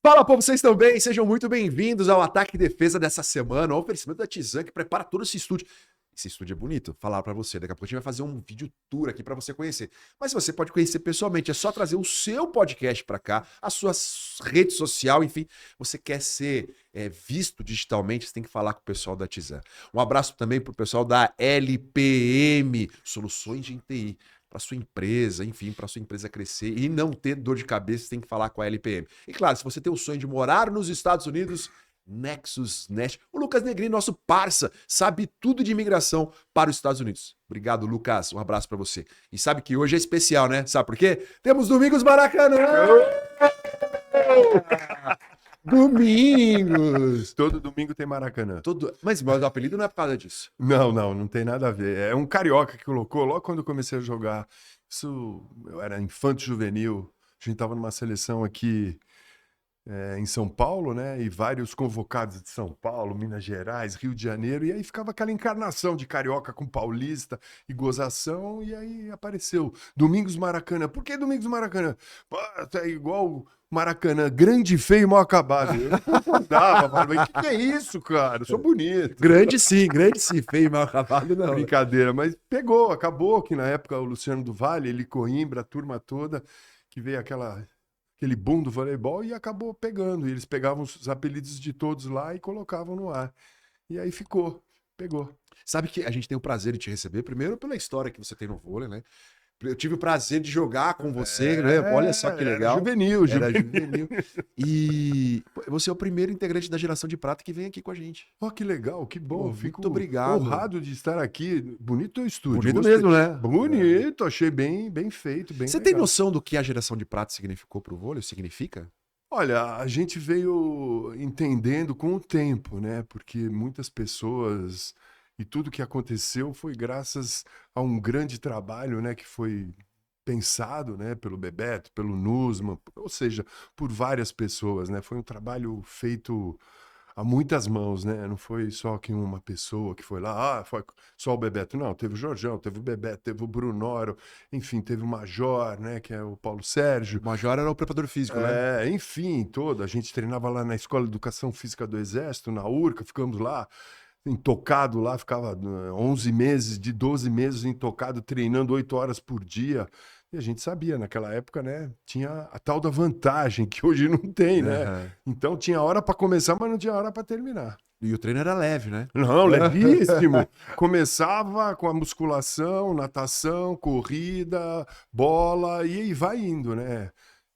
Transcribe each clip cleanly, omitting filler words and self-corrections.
Fala, povo, vocês estão bem? Sejam muito bem-vindos ao Ataque e Defesa dessa semana, o oferecimento da Tizan, que prepara todo esse estúdio. Esse estúdio é bonito, falar pra você. Daqui a pouco a gente vai fazer um vídeo tour aqui pra você conhecer. Mas você pode conhecer pessoalmente, é só trazer o seu podcast pra cá, a sua rede social, enfim. Você quer ser visto digitalmente, você tem que falar com o pessoal da Tizan. Um abraço também pro pessoal da LPM, Soluções de TI. Para sua empresa, enfim, para sua empresa crescer e não ter dor de cabeça, você tem que falar com a LPM. E claro, se você tem o sonho de morar nos Estados Unidos, Nexus Nest. O Lucas Negrini, nosso parça, sabe tudo de imigração para os Estados Unidos. Obrigado, Lucas. Um abraço para você. E sabe que hoje é especial, né? Sabe por quê? Temos Domingos Maracanã! Domingos! Todo domingo tem Maracanã. Mas meu apelido não é por causa disso. Não tem nada a ver. É um carioca que colocou logo quando eu comecei a jogar. Isso, eu era infanto juvenil. A gente tava numa seleção aqui em São Paulo, né? E vários convocados de São Paulo, Minas Gerais, Rio de Janeiro. E aí ficava aquela encarnação de carioca com paulista e gozação. E aí apareceu Domingos Maracanã. Por que Domingos Maracanã? Pô, é igual Maracanã, grande, feio e mal acabado. Eu não concordava, falava, o que é isso, cara? Eu sou bonito. Grande sim, feio, mal acabado não. Brincadeira, mas pegou, acabou que na época o Luciano do Vale, ele Coimbra, a turma toda, que veio aquele boom do voleibol e acabou pegando. E eles pegavam os apelidos de todos lá e colocavam no ar. E aí pegou. Sabe que a gente tem o prazer de te receber, primeiro pela história que você tem no vôlei, né? Eu tive o prazer de jogar com você, né? Olha só que legal. Era juvenil. E você é o primeiro integrante da geração de prata que vem aqui com a gente. Oh, que legal, que bom. Muito obrigado. Honrado de estar aqui. Bonito o estúdio. Bonito mesmo, né? Bonito, achei bem feito, bem Você legal. tem noção do que a geração de prata significou pro vôlei? Significa? Olha, a gente veio entendendo com o tempo, né? Porque muitas pessoas e tudo que aconteceu foi graças a um grande trabalho, né? Que foi pensado, né? Pelo Bebeto, pelo Nussmann, ou seja, por várias pessoas, né? Foi um trabalho feito a muitas mãos, né? Não foi só que uma pessoa que foi lá, foi só o Bebeto. Não, teve o Jorjão, teve o Bebeto, teve o Brunoro, enfim, teve o Major, né? Que é o Paulo Sérgio. O Major era o preparador físico, né? Enfim, a gente treinava lá na Escola de Educação Física do Exército, na URCA, ficamos lá, intocado lá, ficava 11 meses, de 12 meses intocado, treinando 8 horas por dia. E a gente sabia, naquela época, né, tinha a tal da vantagem, que hoje não tem, né? Então tinha hora para começar, mas não tinha hora para terminar. E o treino era leve, né? Não, levíssimo. Começava com a musculação, natação, corrida, bola, e aí vai indo, né?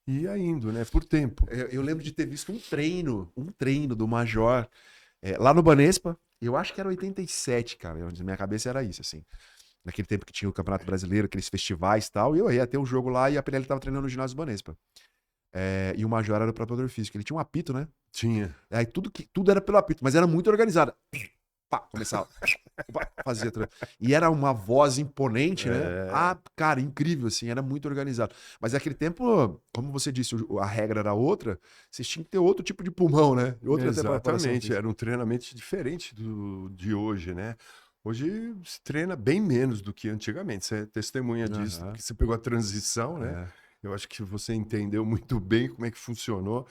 Ia indo, né? Por tempo. Eu lembro de ter visto um treino do Major lá no Banespa. Eu acho que era 87, cara. Na minha cabeça era isso, assim. Naquele tempo que tinha o Campeonato Brasileiro, aqueles festivais e tal. E eu ia ter um jogo lá e a Pirelli tava treinando no ginásio do Banespa. E o Major era o preparador físico. Ele tinha um apito, né? Tinha. Aí tudo era pelo apito, mas era muito organizado. Pá, começava. Fazia. E era uma voz imponente, né? Ah, cara, incrível, assim, era muito organizado. Mas naquele tempo, como você disse, a regra era outra, vocês tinham que ter outro tipo de pulmão, né? Exatamente, era um treinamento diferente de hoje, né? Hoje se treina bem menos do que antigamente. Você é testemunha disso, porque você pegou a transição, né? Eu acho que você entendeu muito bem como é que funcionou.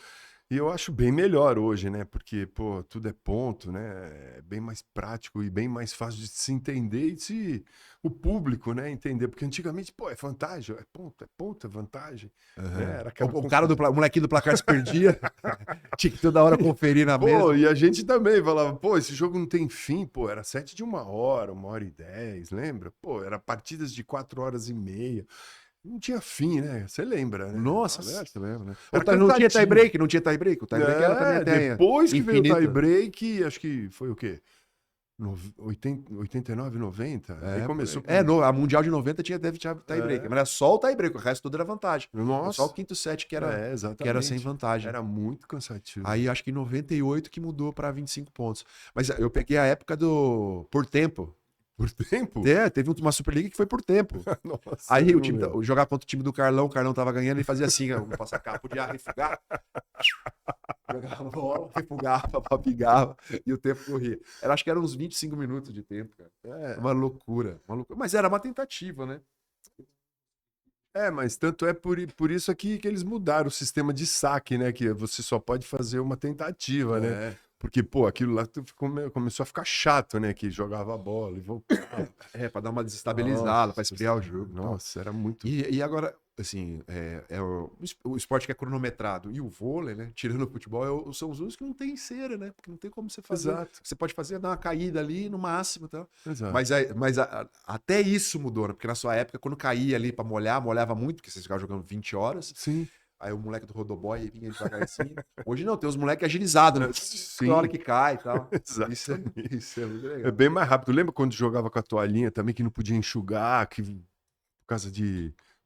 E eu acho bem melhor hoje, né? Porque, pô, tudo é ponto, né? É bem mais prático e bem mais fácil de se entender e se o público, né, entender. Porque antigamente, pô, é vantagem, é ponto, é vantagem. Né? Era O molequinho do placar se perdia, tinha que toda hora conferir na mesa. Pô, e a gente também falava, pô, esse jogo não tem fim, pô, era 7 de 1 hora e 10, lembra? Pô, era partidas de 4 horas e meia. Não tinha fim, né? Você lembra, né? Nossa, você lembra, né? Não tinha tie-break, não tinha tie-break. O tie-break era também até depois que infinito. veio o tie-break, acho que foi o quê? 89, 90? Aí começou... A Mundial de 90 deve ter tie-break. Mas era só o tie-break, o resto tudo era vantagem. Nossa. Só o quinto set que era sem vantagem. Era muito cansativo. Aí acho que em 98 que mudou para 25 pontos. Mas eu peguei a época do por tempo. Por tempo? Teve uma Superliga que foi por tempo. Nossa, aí jogar contra o time do Carlão, o Carlão tava ganhando, ele fazia assim, ó, passar cá, podia refugar. Jogava bola, refugava, papigava e o tempo corria. Acho que eram uns 25 minutos de tempo, cara. Uma loucura. Mas era uma tentativa, né? Mas tanto é por isso aqui que eles mudaram o sistema de saque, né? Que você só pode fazer uma tentativa, né? É, Porque, pô, aquilo lá começou a ficar chato, né? Que jogava a bola e voltava. pra dar uma desestabilizada, pra Nossa, esfriar o jogo e tal. nossa, era muito. E agora, assim, o esporte que é cronometrado e o vôlei, né? Tirando o futebol, são os únicos que não tem cera, né? Porque não tem como você fazer. Exato, Você pode fazer, dar uma caída ali no máximo e tal. exato. Mas até isso mudou, né? Porque na sua época, quando caía ali pra molhar, molhava muito, porque vocês ficavam jogando 20 horas. Sim, Aí o moleque do rodoboy vinha devagarzinho. Hoje não, tem os moleques agilizados, né? sim, Na hora que cai e tal. Isso, exatamente. isso é muito É legal. bem mais rápido. Lembra quando jogava com a toalhinha também, que não podia enxugar, que por causa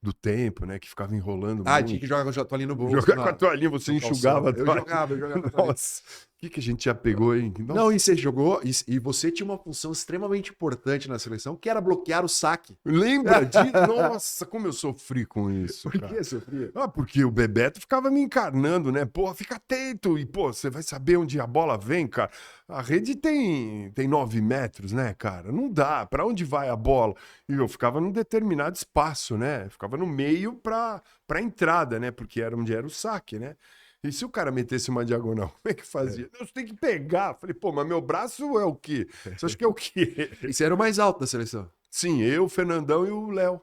do tempo, né? Que ficava enrolando Ah, tinha muito. que jogar com a toalhinha no bolso. Jogar com a toalhinha, você no enxugava a calção. toalhinha. Eu jogava com a toalhinha. Nossa, o que a gente já pegou, hein? Nossa. Não, e você jogou, e você tinha uma função extremamente importante na seleção, que era bloquear o saque. Lembra disso? Nossa, como eu sofri com isso, Por cara. que, Sofia? Ah, porque o Bebeto ficava me encarnando, né? Pô, fica atento. E, pô, você vai saber onde a bola vem, cara. A rede tem 9 metros, né, cara? Não dá. Pra onde vai a bola? E eu ficava num determinado espaço, né? Ficava no meio pra entrada, né? Porque era onde era o saque, né? E se o cara metesse uma diagonal, como é que fazia? Não, você tem que pegar. Falei, pô, mas meu braço é o quê? Você acha que é o quê? E você era o mais alto da seleção. Sim, eu, o Fernandão e o Léo.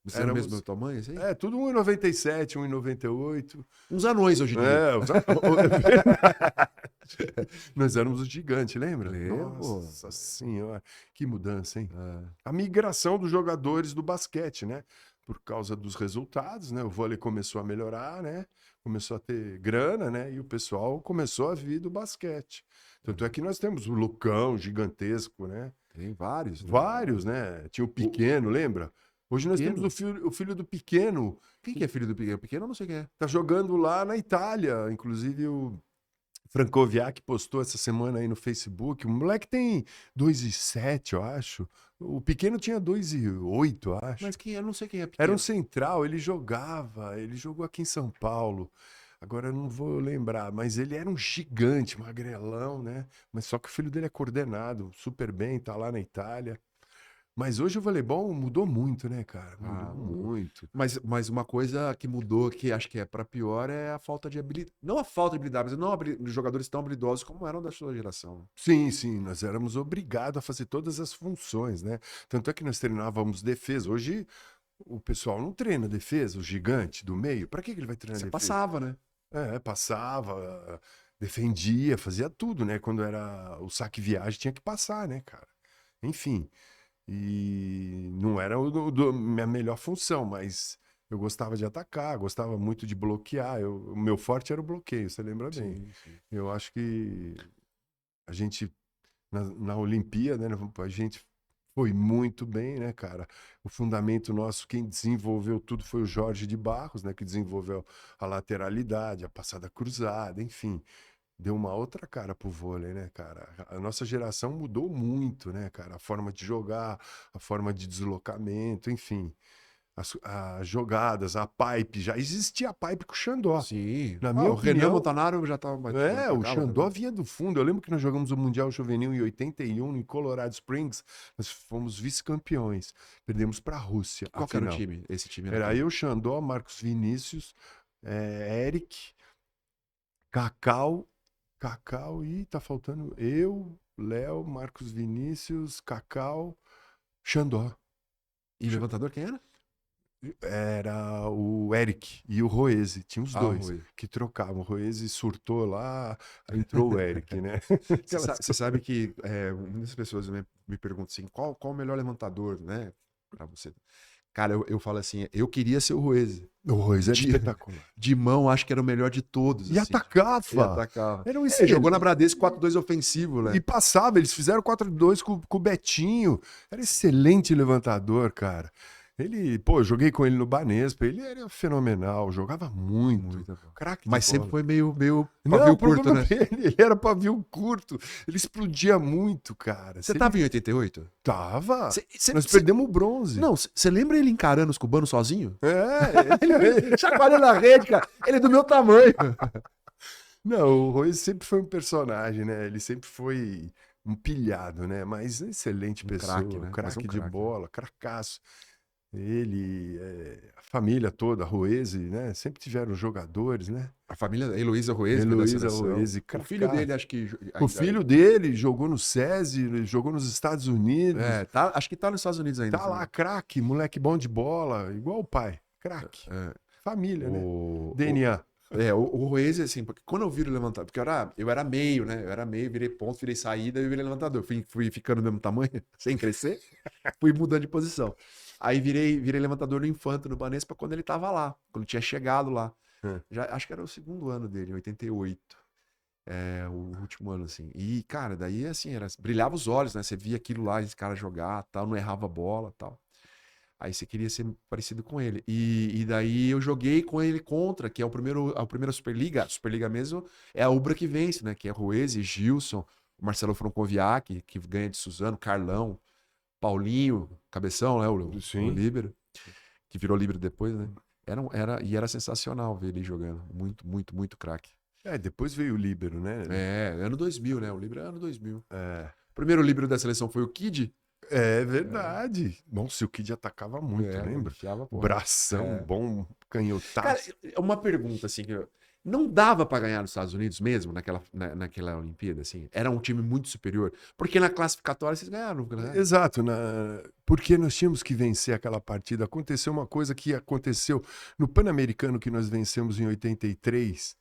Você era o mesmo tamanho, assim? Tudo 1,97, 1,98. Uns anões hoje em dia. Nós éramos os gigantes, lembra? Lembro. Nossa senhora, que mudança, hein? É. A migração dos jogadores do basquete, né? Por causa dos resultados, né? O vôlei começou a melhorar, né? Começou a ter grana, né? E o pessoal começou a vir do basquete. Tanto é que nós temos o Lucão gigantesco, né? Tem vários. Né? Vários, né? Tinha o Pequeno, lembra? Hoje nós Pequeno? temos o filho do Pequeno, Quem que é filho do Pequeno? Pequeno eu não sei quem é. tá jogando lá na Itália. Inclusive o Francoviac postou essa semana aí no Facebook. O moleque tem 2,7, eu acho. O Pequeno tinha 2,8, eu acho. Mas quem é? Eu não sei quem é Era Pequeno. um central, ele jogou aqui em São Paulo. Agora eu não vou lembrar, mas ele era um gigante, magrelão, né? Mas só que o filho dele é coordenado super bem, tá lá na Itália. Mas hoje o voleibol mudou muito, né, cara? Mudou muito. Mas uma coisa que mudou, que acho que é pra pior, é a falta de habilidade. Não a falta de habilidade, mas não os jogadores tão habilidosos como eram da sua geração. Sim, sim, nós éramos obrigados a fazer todas as funções, né? Tanto é que nós treinávamos defesa. Hoje o pessoal não treina defesa, o gigante do meio. Para que ele vai treinar Você defesa? passava, né? Passava, defendia, fazia tudo, né? Quando era o saque-viagem tinha que passar, né, cara? Enfim, e não era minha melhor função, mas eu gostava de atacar, gostava muito de bloquear. O meu forte era o bloqueio, você lembra bem? Sim. Eu acho que a gente, na Olimpíada, né, a gente foi muito bem, né, cara? O fundamento nosso, quem desenvolveu tudo foi o Jorge de Barros, né, que desenvolveu a lateralidade, a passada cruzada, enfim. Deu uma outra cara pro vôlei, né, cara? A nossa geração mudou muito, né, cara? A forma de jogar, a forma de deslocamento, enfim. As jogadas, a pipe, já existia a pipe com o Xandó. Sim. Na minha o Renan opinião, Montanaro já tava mais. o Xandó vinha do fundo. Eu lembro que nós jogamos o Mundial Juvenil em 81 em Colorado Springs. Nós fomos vice-campeões. Perdemos para a Rússia. Qual a que era o final. time? Esse time Era eu, Xandó, Marcos Vinícius, Eric, Cacau e tá faltando eu, Léo, Marcos Vinícius, Cacau, Xandó. E levantador quem era? Era o Eric e o Roese, tinha os dois Rui. que trocavam. O Roese surtou lá, aí entrou o Eric, né? Você sabe que muitas pessoas me perguntam assim, qual o melhor levantador, né? Pra você. Cara, eu falo assim, eu queria ser o Roese. O Roese é De- espetacular. De mão, acho que era o melhor de todos. E assim. E atacava. atacava. Era um Ele jogou na Bradesco 4-2 ofensivo, né? E passava, eles fizeram 4-2 com o Betinho. Era excelente levantador, cara. Ele, pô, eu joguei com ele no Banespa, ele era fenomenal, jogava muito. Muito bom. Craque de Mas sempre bola. foi meio Não, pavio o curto, problema né? dele, ele era pavio curto. Ele explodia muito, cara. Você tava em 88? Tava. Cê- Nós cê- perdemos o bronze. Não, você lembra ele encarando os cubanos sozinho? É, Chacoalhando a rede, cara. Ele é do meu tamanho. não, o Royce sempre foi um personagem, né? Ele sempre foi um pilhado, né? Mas excelente pessoa, craque, né? Mas craque um de craque, né? bola, cracaço. Ele, a família toda, a Roese, né? Sempre tiveram jogadores, né? A família Heloísa Roese veio da Heloísa seleção. Roese, O filho dele, cracaço. acho que O ainda. filho dele jogou no SESI, ele jogou nos Estados Unidos. Acho que tá nos Estados Unidos ainda. Tá lá, craque, moleque bom de bola, igual o pai. Craque. É, Família, né? o, DNA. o Roese, assim, porque quando eu viro levantador, porque eu era meio, né? Eu era meio, virei ponto, virei saída e virei levantador. Fui ficando do mesmo tamanho, sem crescer, fui mudando de posição. Aí virei levantador no Infanto, no Banespa, quando ele tava lá, quando tinha chegado lá. Já, acho que era o segundo ano dele, em 88. O último ano, assim. E, cara, daí, assim, brilhava os olhos, né? Você via aquilo lá, esse cara jogar, tal, não errava a bola, tal. Aí você queria ser parecido com ele. E daí eu joguei com ele contra, que é a primeira Superliga. A Superliga mesmo é a Ubra que vence, né? Que é Roese, Gilson, Marcelo Francoviac, que ganha de Suzano, Carlão, Paulinho, Cabeção, né? O Sim. líbero, que virou líbero depois, né? Era sensacional ver ele jogando. Muito, muito, muito craque. Depois veio o líbero, né? Ano 2000, né? O líbero é ano 2000. É, O primeiro líbero da seleção foi o Kid. é verdade. Nossa, o Kid atacava muito, lembra? Enfiava, porra. Bração, bom, Cara, canhotaço. uma pergunta, assim, não dava pra ganhar nos Estados Unidos mesmo, naquela Olimpíada, assim? Era um time muito superior? Porque na classificatória vocês ganharam, né? Exato, porque nós tínhamos que vencer aquela partida. Aconteceu uma coisa que aconteceu no Pan-Americano que nós vencemos em 83,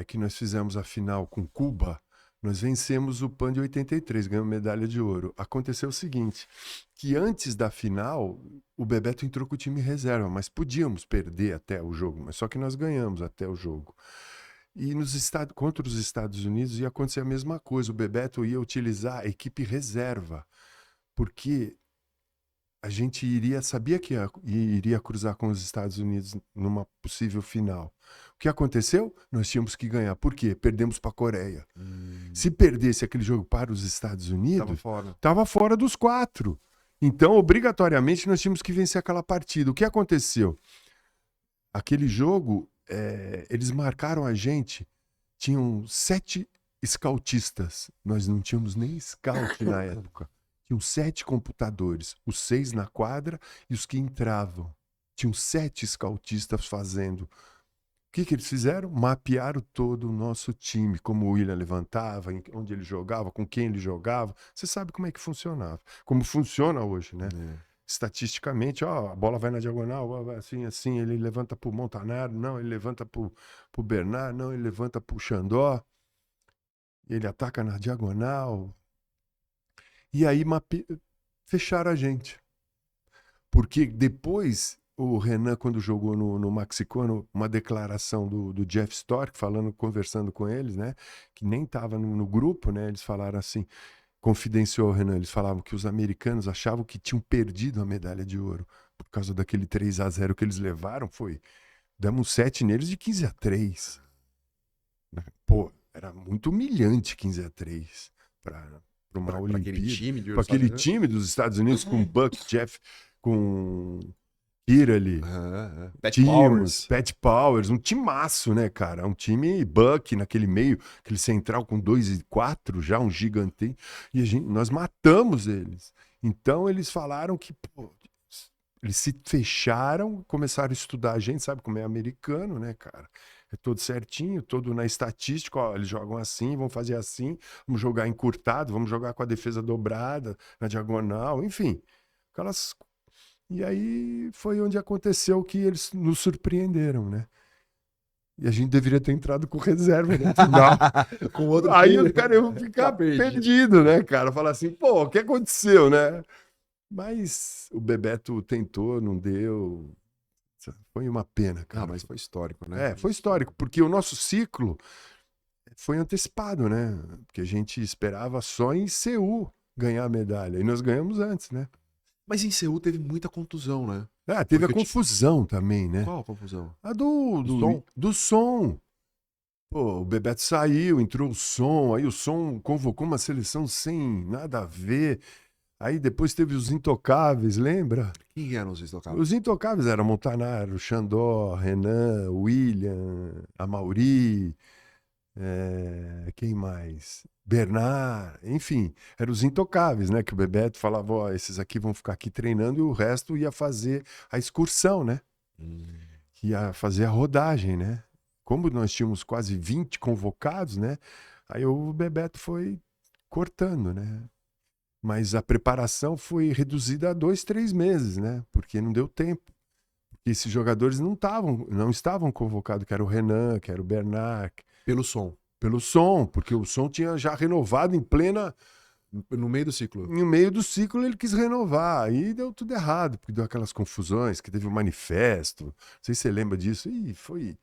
que nós fizemos a final com Cuba. Nós vencemos o PAN de 83, ganhamos medalha de ouro. Aconteceu o seguinte, que antes da final, o Bebeto entrou com o time reserva, mas podíamos perder até o jogo, mas só que nós ganhamos até o jogo. E contra os Estados Unidos ia acontecer a mesma coisa, o Bebeto ia utilizar a equipe reserva, porque a gente sabia que iria cruzar com os Estados Unidos numa possível final. O que aconteceu? Nós tínhamos que ganhar. Por quê? Perdemos para a Coreia. Se perdesse aquele jogo para os Estados Unidos, estava fora dos 4. Então, obrigatoriamente, nós tínhamos que vencer aquela partida. O que aconteceu? Aquele jogo, eles marcaram a gente, tinham 7 scoutistas. Nós não tínhamos nem scout na época. Tinham 7 computadores, os 6 na quadra e os que entravam. Tinham 7 scoutistas fazendo. O que eles fizeram? Mapearam todo o nosso time, como o William levantava, onde ele jogava, com quem ele jogava. Você sabe como é que funcionava. Como funciona hoje, né? Estatisticamente, a bola vai na diagonal, vai assim, ele levanta pro Montanaro, não, ele levanta pro Bernard, não, ele levanta pro Xandó, ele ataca na diagonal. E aí fecharam a gente. Porque depois, o Renan, quando jogou no Maxicono, uma declaração do Jeff Stork, conversando com eles, né? Que nem estava no grupo, né? Eles falaram assim, confidenciou o Renan, eles falavam que os americanos achavam que tinham perdido a medalha de ouro. Por causa daquele 3-0 que eles levaram, damos 7 neles de 15-3. Pô, era muito humilhante 15-3 para uma Olimpíada. Para aquele time dos Estados Unidos com Buck, Jeff, com Kirali, Pat Powers, um timaço, né, cara? Um time Buck naquele meio, aquele central com 2 e 4, já um gigante. E nós matamos eles. Então eles falaram que, pô, eles se fecharam, começaram a estudar a gente, sabe como é americano, né, cara? É todo certinho, todo na estatística, ó, eles jogam assim, vão fazer assim, vamos jogar encurtado, vamos jogar com a defesa dobrada, na diagonal, enfim. E aí foi onde aconteceu que eles nos surpreenderam, né? E a gente deveria ter entrado com reserva no final. Com outro aí time. os caras iam ficar perdido, né, cara? Falar assim, pô, o que aconteceu, né? Mas o Bebeto tentou, não deu. Foi uma pena, cara. Mas foi histórico, né? Foi histórico, porque o nosso ciclo foi antecipado, né? Porque a gente esperava só em Seul ganhar a medalha. E nós ganhamos antes, né? Mas em Seul teve muita contusão, né? Teve a confusão também, né? Qual a confusão? A do som. Pô, o Bebeto saiu, entrou o som, aí o som convocou uma seleção sem nada a ver. Aí depois teve os intocáveis, lembra? Quem eram os intocáveis? Os intocáveis eram Montanaro, Xandó, Renan, William, Amauri, Quem mais? Bernard, enfim, eram os intocáveis, né? Que o Bebeto falava, ó, esses aqui vão ficar aqui treinando e o resto ia fazer a excursão, né? Hum. Ia fazer a rodagem, né? Como nós tínhamos quase 20 convocados, né? Aí o Bebeto foi cortando, né? Mas a preparação foi reduzida a 2, 3 meses, né? Porque não deu tempo. E esses jogadores não estavam convocados, que era o Renan, que era o Bernard, Pelo som. pelo som, porque o som tinha já renovado No meio do ciclo. no meio do ciclo ele quis renovar. Aí deu tudo errado, porque deu aquelas confusões, que teve um manifesto. Não sei se você lembra disso. E foi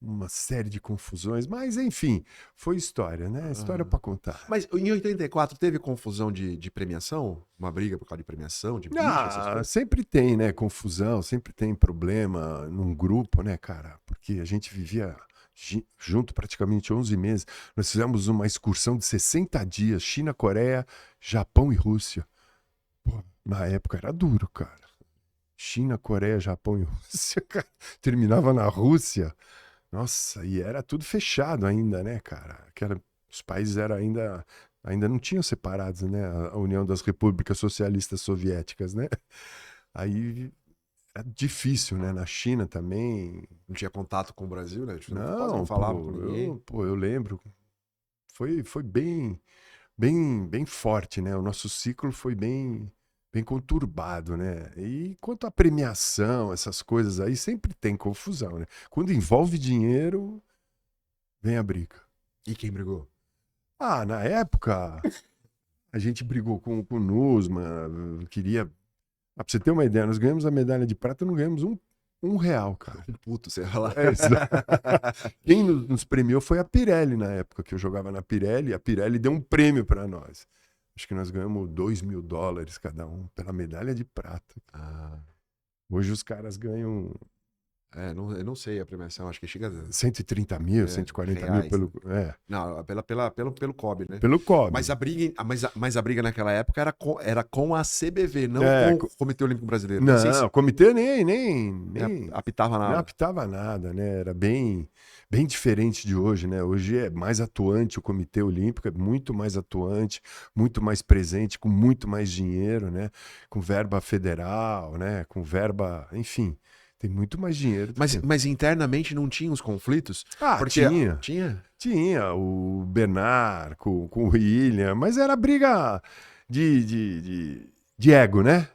uma série de confusões, mas enfim, foi história, né? História para contar. Mas em 84 teve confusão de premiação? Uma briga por causa de premiação, de bicho, essas coisas? Sempre tem, né? Confusão, sempre tem problema num grupo, né, cara? Porque a gente vivia junto praticamente 11 meses. Nós fizemos uma excursão de 60 dias, China, Coreia, Japão e Rússia. Pô, na época era duro, cara. China, Coreia, Japão e Rússia, cara. Terminava na Rússia. Nossa, e era tudo fechado ainda, né, cara? Os países ainda não tinham separados, né? A União das Repúblicas Socialistas Soviéticas, né? Aí é difícil, né? Na China também. Não tinha contato com o Brasil, né? Tipo, quase Não, não falava com ninguém. eu lembro. Foi bem forte, né? O nosso ciclo foi bem conturbado, né? E quanto à premiação, essas coisas aí, sempre tem confusão, né? Quando envolve dinheiro, vem a briga. E quem brigou? Na época, a gente brigou com o Nusman, queria... pra você ter uma ideia, nós ganhamos a medalha de prata, não ganhamos um real, cara. Puto, você vai lá. Quem nos premiou foi a Pirelli na época, que eu jogava na Pirelli, a Pirelli deu um prêmio para nós. Acho que nós ganhamos $2.000 cada um pela medalha de prata. Hoje os caras ganham Eu não sei a premiação, acho que chega a 130 mil, 140 mil reais. pelo, Não, pelo COB, né? pelo COB. Mas a briga naquela época era com a CBV, não com o Comitê Olímpico Brasileiro. Não, sei se o comitê nem apitava não nada. apitava nada, né? Era bem diferente de hoje, né? Hoje é mais atuante o Comitê Olímpico, é muito mais atuante, muito mais presente, com muito mais dinheiro, né? Com verba federal, né? Com verba, enfim, tem muito mais dinheiro. Mas internamente não tinha os conflitos? Porque Tinha. Tinha? Tinha o Bernard com o William, mas era briga de ego, né?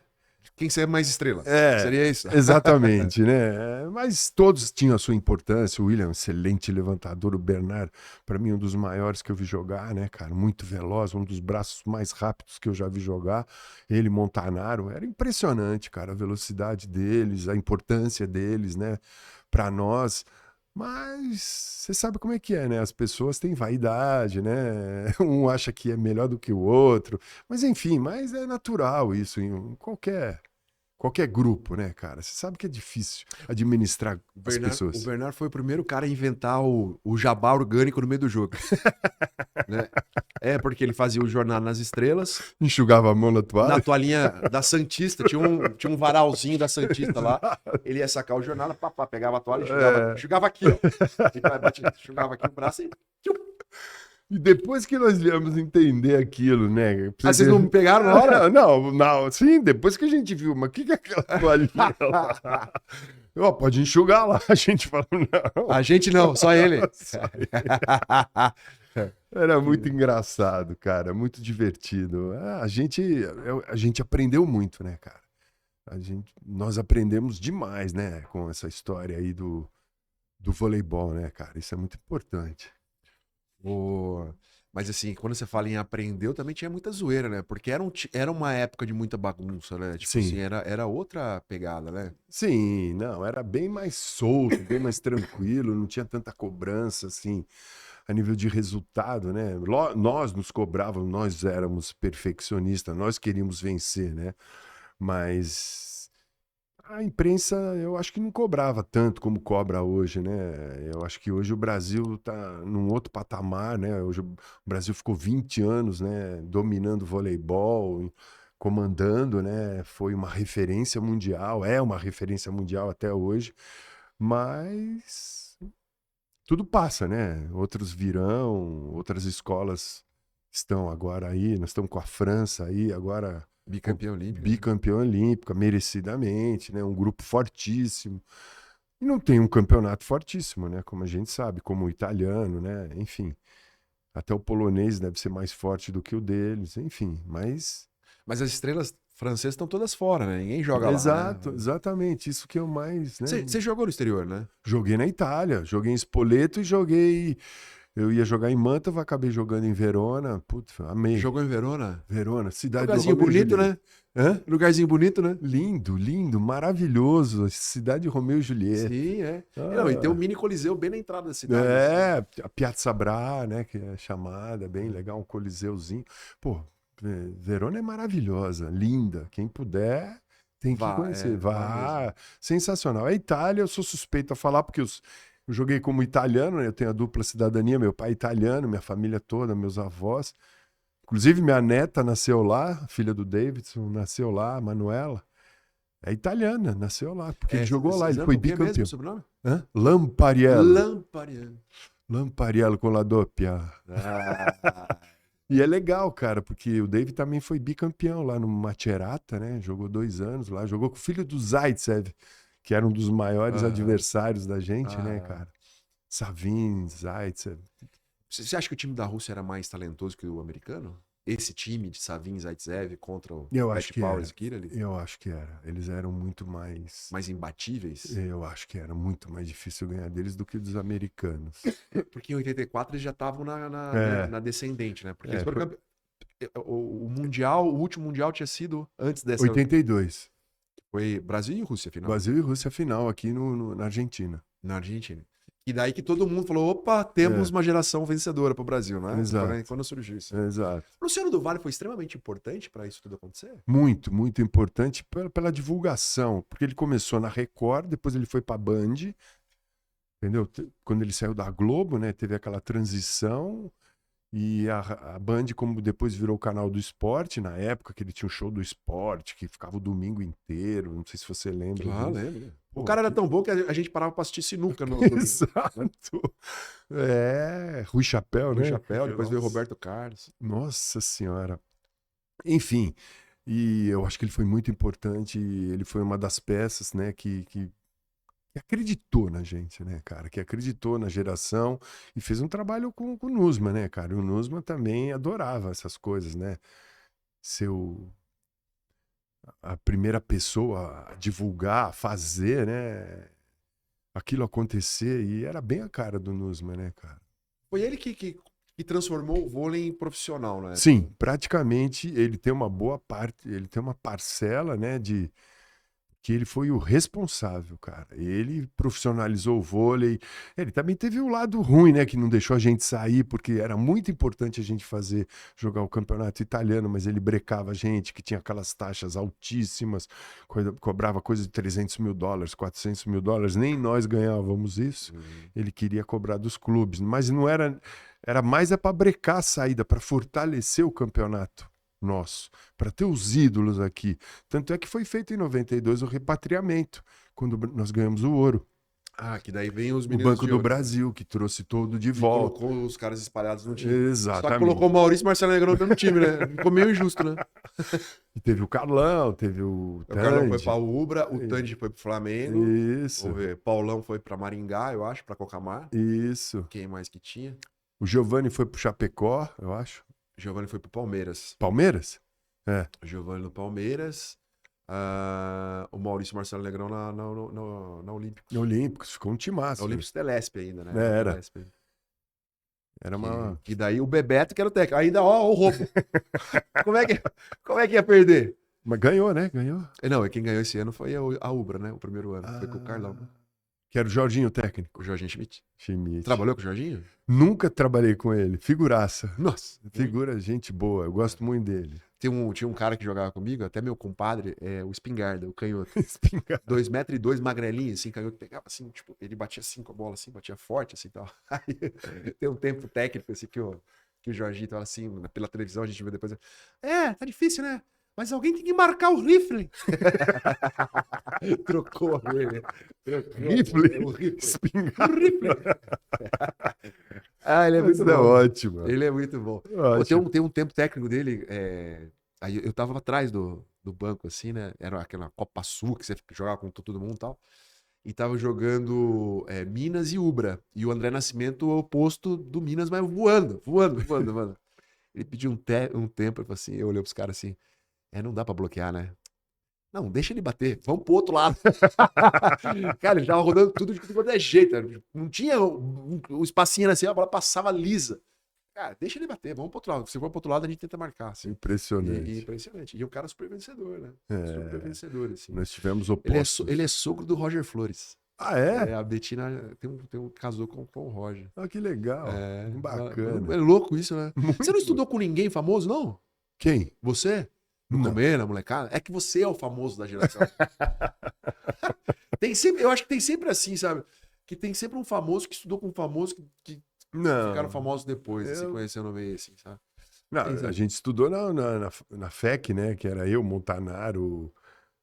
Quem ser mais estrela? É, Seria isso? exatamente, né? Mas todos tinham a sua importância. O William, excelente levantador. O Bernard, para mim, um dos maiores que eu vi jogar, né, cara? Muito veloz, um dos braços mais rápidos que eu já vi jogar. Ele, Montanaro, era impressionante, cara, a velocidade deles, a importância deles, né, para nós. Mas você sabe como é que é, né? As pessoas têm vaidade, né? Um acha que é melhor do que o outro. Mas enfim, mas é natural isso em qualquer grupo, né, cara? Você sabe que é difícil administrar as O pessoas. Bernard foi o primeiro cara a inventar o jabá orgânico no meio do jogo. Né? Porque ele fazia o Jornada nas Estrelas. Enxugava a mão na Na toalha. toalhinha da Santista, tinha um varalzinho da Santista lá. Ele ia sacar o jornal, pegava a toalha e enxugava aqui, ó. Enxugava aqui o braço e... E depois que nós viemos entender aquilo, né? Vocês não me pegaram na hora? Não, sim, depois que a gente viu, mas o que é aquela toalhinha lá? Pode enxugar lá. A gente falou, não. A gente não, só ele. Era muito engraçado, cara, muito divertido. A gente aprendeu muito, né, cara? Nós aprendemos demais, né, com essa história aí do voleibol, né, cara? Isso é muito importante. Mas assim, quando você fala em aprendeu, também tinha muita zoeira, né? Porque era uma época de muita bagunça, né? Tipo Sim. assim, era outra pegada, né? Sim, não, era bem mais solto, bem mais tranquilo, não tinha tanta cobrança, assim, a nível de resultado, né? Nós nos cobrávamos, nós éramos perfeccionistas, nós queríamos vencer, né? Mas a imprensa, eu acho que não cobrava tanto como cobra hoje, né? Eu acho que hoje o Brasil está num outro patamar, né? Hoje o Brasil ficou 20 anos, né, dominando o voleibol, comandando, né? Foi uma referência mundial, é uma referência mundial até hoje, mas tudo passa, né? Outros virão, outras escolas estão agora aí, nós estamos com a França aí, agora Bicampeão olímpico. Né? bicampeão olímpica, merecidamente, né? Um grupo fortíssimo. E não tem um campeonato fortíssimo, né? Como a gente sabe, como o italiano, né? Enfim, até o polonês deve ser mais forte do que o deles, enfim, mas... Mas as estrelas francesas estão todas fora, né? Ninguém joga Exato, lá, né? exatamente, isso que eu mais, né? Você jogou no exterior, né? Joguei na Itália, joguei em Spoleto e joguei... Eu ia jogar em Mantova, acabei jogando em Verona. Putz, amei. Jogou em Verona? Verona, cidade do Lugarzinho Romeu e bonito, Julieta. né? Hã? Lugarzinho bonito, né? Lindo, lindo, maravilhoso. Cidade de Romeu e Julieta. Sim, é. Não, e tem um Ah, mini coliseu bem na entrada da cidade. é, a Piazza Bra, né, que é chamada, bem legal, um coliseuzinho. Pô, Verona é maravilhosa, linda. Quem puder tem que conhecer. Vá mesmo. Vá, sensacional. A Itália, eu sou suspeito a falar porque eu joguei como italiano, né? Eu tenho a dupla cidadania, meu pai é italiano, minha família toda, meus avós. Inclusive, minha neta nasceu lá, filha do Davidson, nasceu lá, a Manuela. É italiana, nasceu lá, porque ele jogou lá, ele foi O que mesmo, bicampeão. o sobrenome? Hã? Lampariello. Lampariano. Lampariello com la doppia. Ah, E é legal, cara, porque o David também foi bicampeão lá no Macerata, né? Jogou 2 anos lá, jogou com o filho do Zaitsev, que era um dos maiores adversários da gente, né, cara? Savin, Zaitsev. Você acha que o time da Rússia era mais talentoso que o americano? Esse time de Savin, Zaitsev contra o Eu acho Pat que Powers era. e Kirill? Eu acho que era. Eles eram muito mais. Mais imbatíveis? Eu acho que era muito mais difícil ganhar deles do que dos americanos. Porque em 84 eles já estavam É. na descendente, né? Porque É, eles foram o Mundial, o último Mundial tinha sido antes dessa. 82. Foi Brasil e Rússia, final. Brasil e Rússia final aqui na Argentina. Na Argentina. E daí que todo mundo falou: opa, temos uma geração vencedora pro Brasil, né? Exato. Quando surgiu isso. Exato. O Luciano do Vale foi extremamente importante para isso tudo acontecer? Muito, muito importante pela divulgação, porque ele começou na Record, depois ele foi para Band, entendeu? Quando ele saiu da Globo, né, teve aquela transição e a Band, como depois virou o canal do esporte, na época que ele tinha o show do esporte, que ficava o domingo inteiro, não sei se você lembra Ah, disso. lembro. Pô, O cara era tão bom que a gente parava pra assistir sinuca no Exato. É, Rui Chapéu, né? Chapéu, depois veio o Nossa. Roberto Carlos. Nossa Senhora. Enfim, e eu acho que ele foi muito importante, ele foi uma das peças, né, que acreditou na gente, né, cara, que acreditou na geração e fez um trabalho com o Nusma, né, cara, e o Nusma também adorava essas coisas, né, ser a primeira pessoa a divulgar, a fazer, né, aquilo acontecer, e era bem a cara do Nusma, né, cara. Foi ele que transformou o vôlei em profissional, né? Sim, praticamente ele tem uma boa parte, ele tem uma parcela, né, de que ele foi o responsável, cara. Ele profissionalizou o vôlei. Ele também teve o lado ruim, né, que não deixou a gente sair, porque era muito importante a gente jogar o campeonato italiano, mas ele brecava a gente, que tinha aquelas taxas altíssimas, cobrava coisa de $300 mil, $400 mil, nem nós ganhávamos isso. Ele queria cobrar dos clubes, mas não era mais para brecar a saída, para fortalecer o campeonato nosso, para ter os ídolos aqui. Tanto é que foi feito em 92 o repatriamento, quando nós ganhamos o ouro. Ah, que daí vem os O meninos Banco de do ouro. Brasil, que trouxe todo de E volta. colocou os caras espalhados no time. Exatamente. Só que colocou o Maurício e Marcelo Negrão no mesmo time, né? Ficou meio injusto, né? E teve o Carlão, teve o O Carlão foi Tandy. pra Ubra, o Tandy foi pro Flamengo. Isso. Vamos ver, Paulão foi pra Maringá, eu acho, pra Cocamar. Isso. Quem mais que tinha? O Giovani foi pro Chapecó, eu acho. O Giovani foi pro Palmeiras. Palmeiras? É. O Giovani no Palmeiras. O Maurício e Marcelo Negrão na Olímpicos. Olímpicos, ficou um timaço. Na Olímpicos Telesp ainda, né? Era. Telesp. Era uma... Que daí o Bebeto que era o técnico. Ainda, ó, o roubo. Como é que ia perder? Mas ganhou, né? Ganhou. Não, quem ganhou esse ano foi a Ubra, né? O primeiro ano. Foi com o Carlão. Que era o Jorginho técnico. O Jorginho Schmidt. Schmidt. Trabalhou com o Jorginho? Nunca trabalhei com ele. Figuraça. Nossa. Figura, gente boa. Eu gosto muito dele. Tinha um cara que jogava comigo, até meu compadre, o Espingarda, o canhoto. Espingarda. 2,2 m, magrelinho, assim, canhoto. Pegava assim, tipo, ele batia assim com a bola, assim, batia forte, assim, tal. Aí tem um tempo técnico, assim, que o Jorginho tava assim, pela televisão, a gente viu depois. Tá difícil, né? Mas alguém tem que marcar o rifle. Trocou ele. Rifle? O rifle. Espingarda. O rifle. Ah, ele é muito Isso bom. é ótimo. Ele é muito bom. Pô, tem um tempo técnico dele. Aí eu tava atrás do banco, assim, né? Era aquela Copa Sul que você jogava com todo mundo e tal. E tava jogando Minas e Ubra. E o André Nascimento, o oposto do Minas, mas voando. Mano. Ele pediu um tempo, eu falei assim, eu olhei pros caras assim, não dá pra bloquear, né? Não, deixa ele bater, vamos pro outro lado. Cara, ele tava rodando tudo de qualquer jeito. Não tinha o espacinho assim, a bola passava lisa. Cara, deixa ele bater, vamos pro outro lado. Se for pro outro lado, a gente tenta marcar. Assim. Impressionante. Impressionante. E o cara é super vencedor, né? Super vencedor, assim. Nós tivemos opostos. Ele é sogro do Roger Flores. Ah, é? A Betina casou com o Roger. Ah, que legal. Bacana. É louco isso, né? Muito. Você não estudou com ninguém famoso, não? Quem? Você? No começo, na molecada? É que você é o famoso da geração. Eu acho que tem sempre assim, sabe? Que tem sempre um famoso que estudou com um famoso que ficaram famosos depois, se conheceu no meio, assim, sabe? Não, a gente estudou na FEC, né? Que era eu, Montanaro.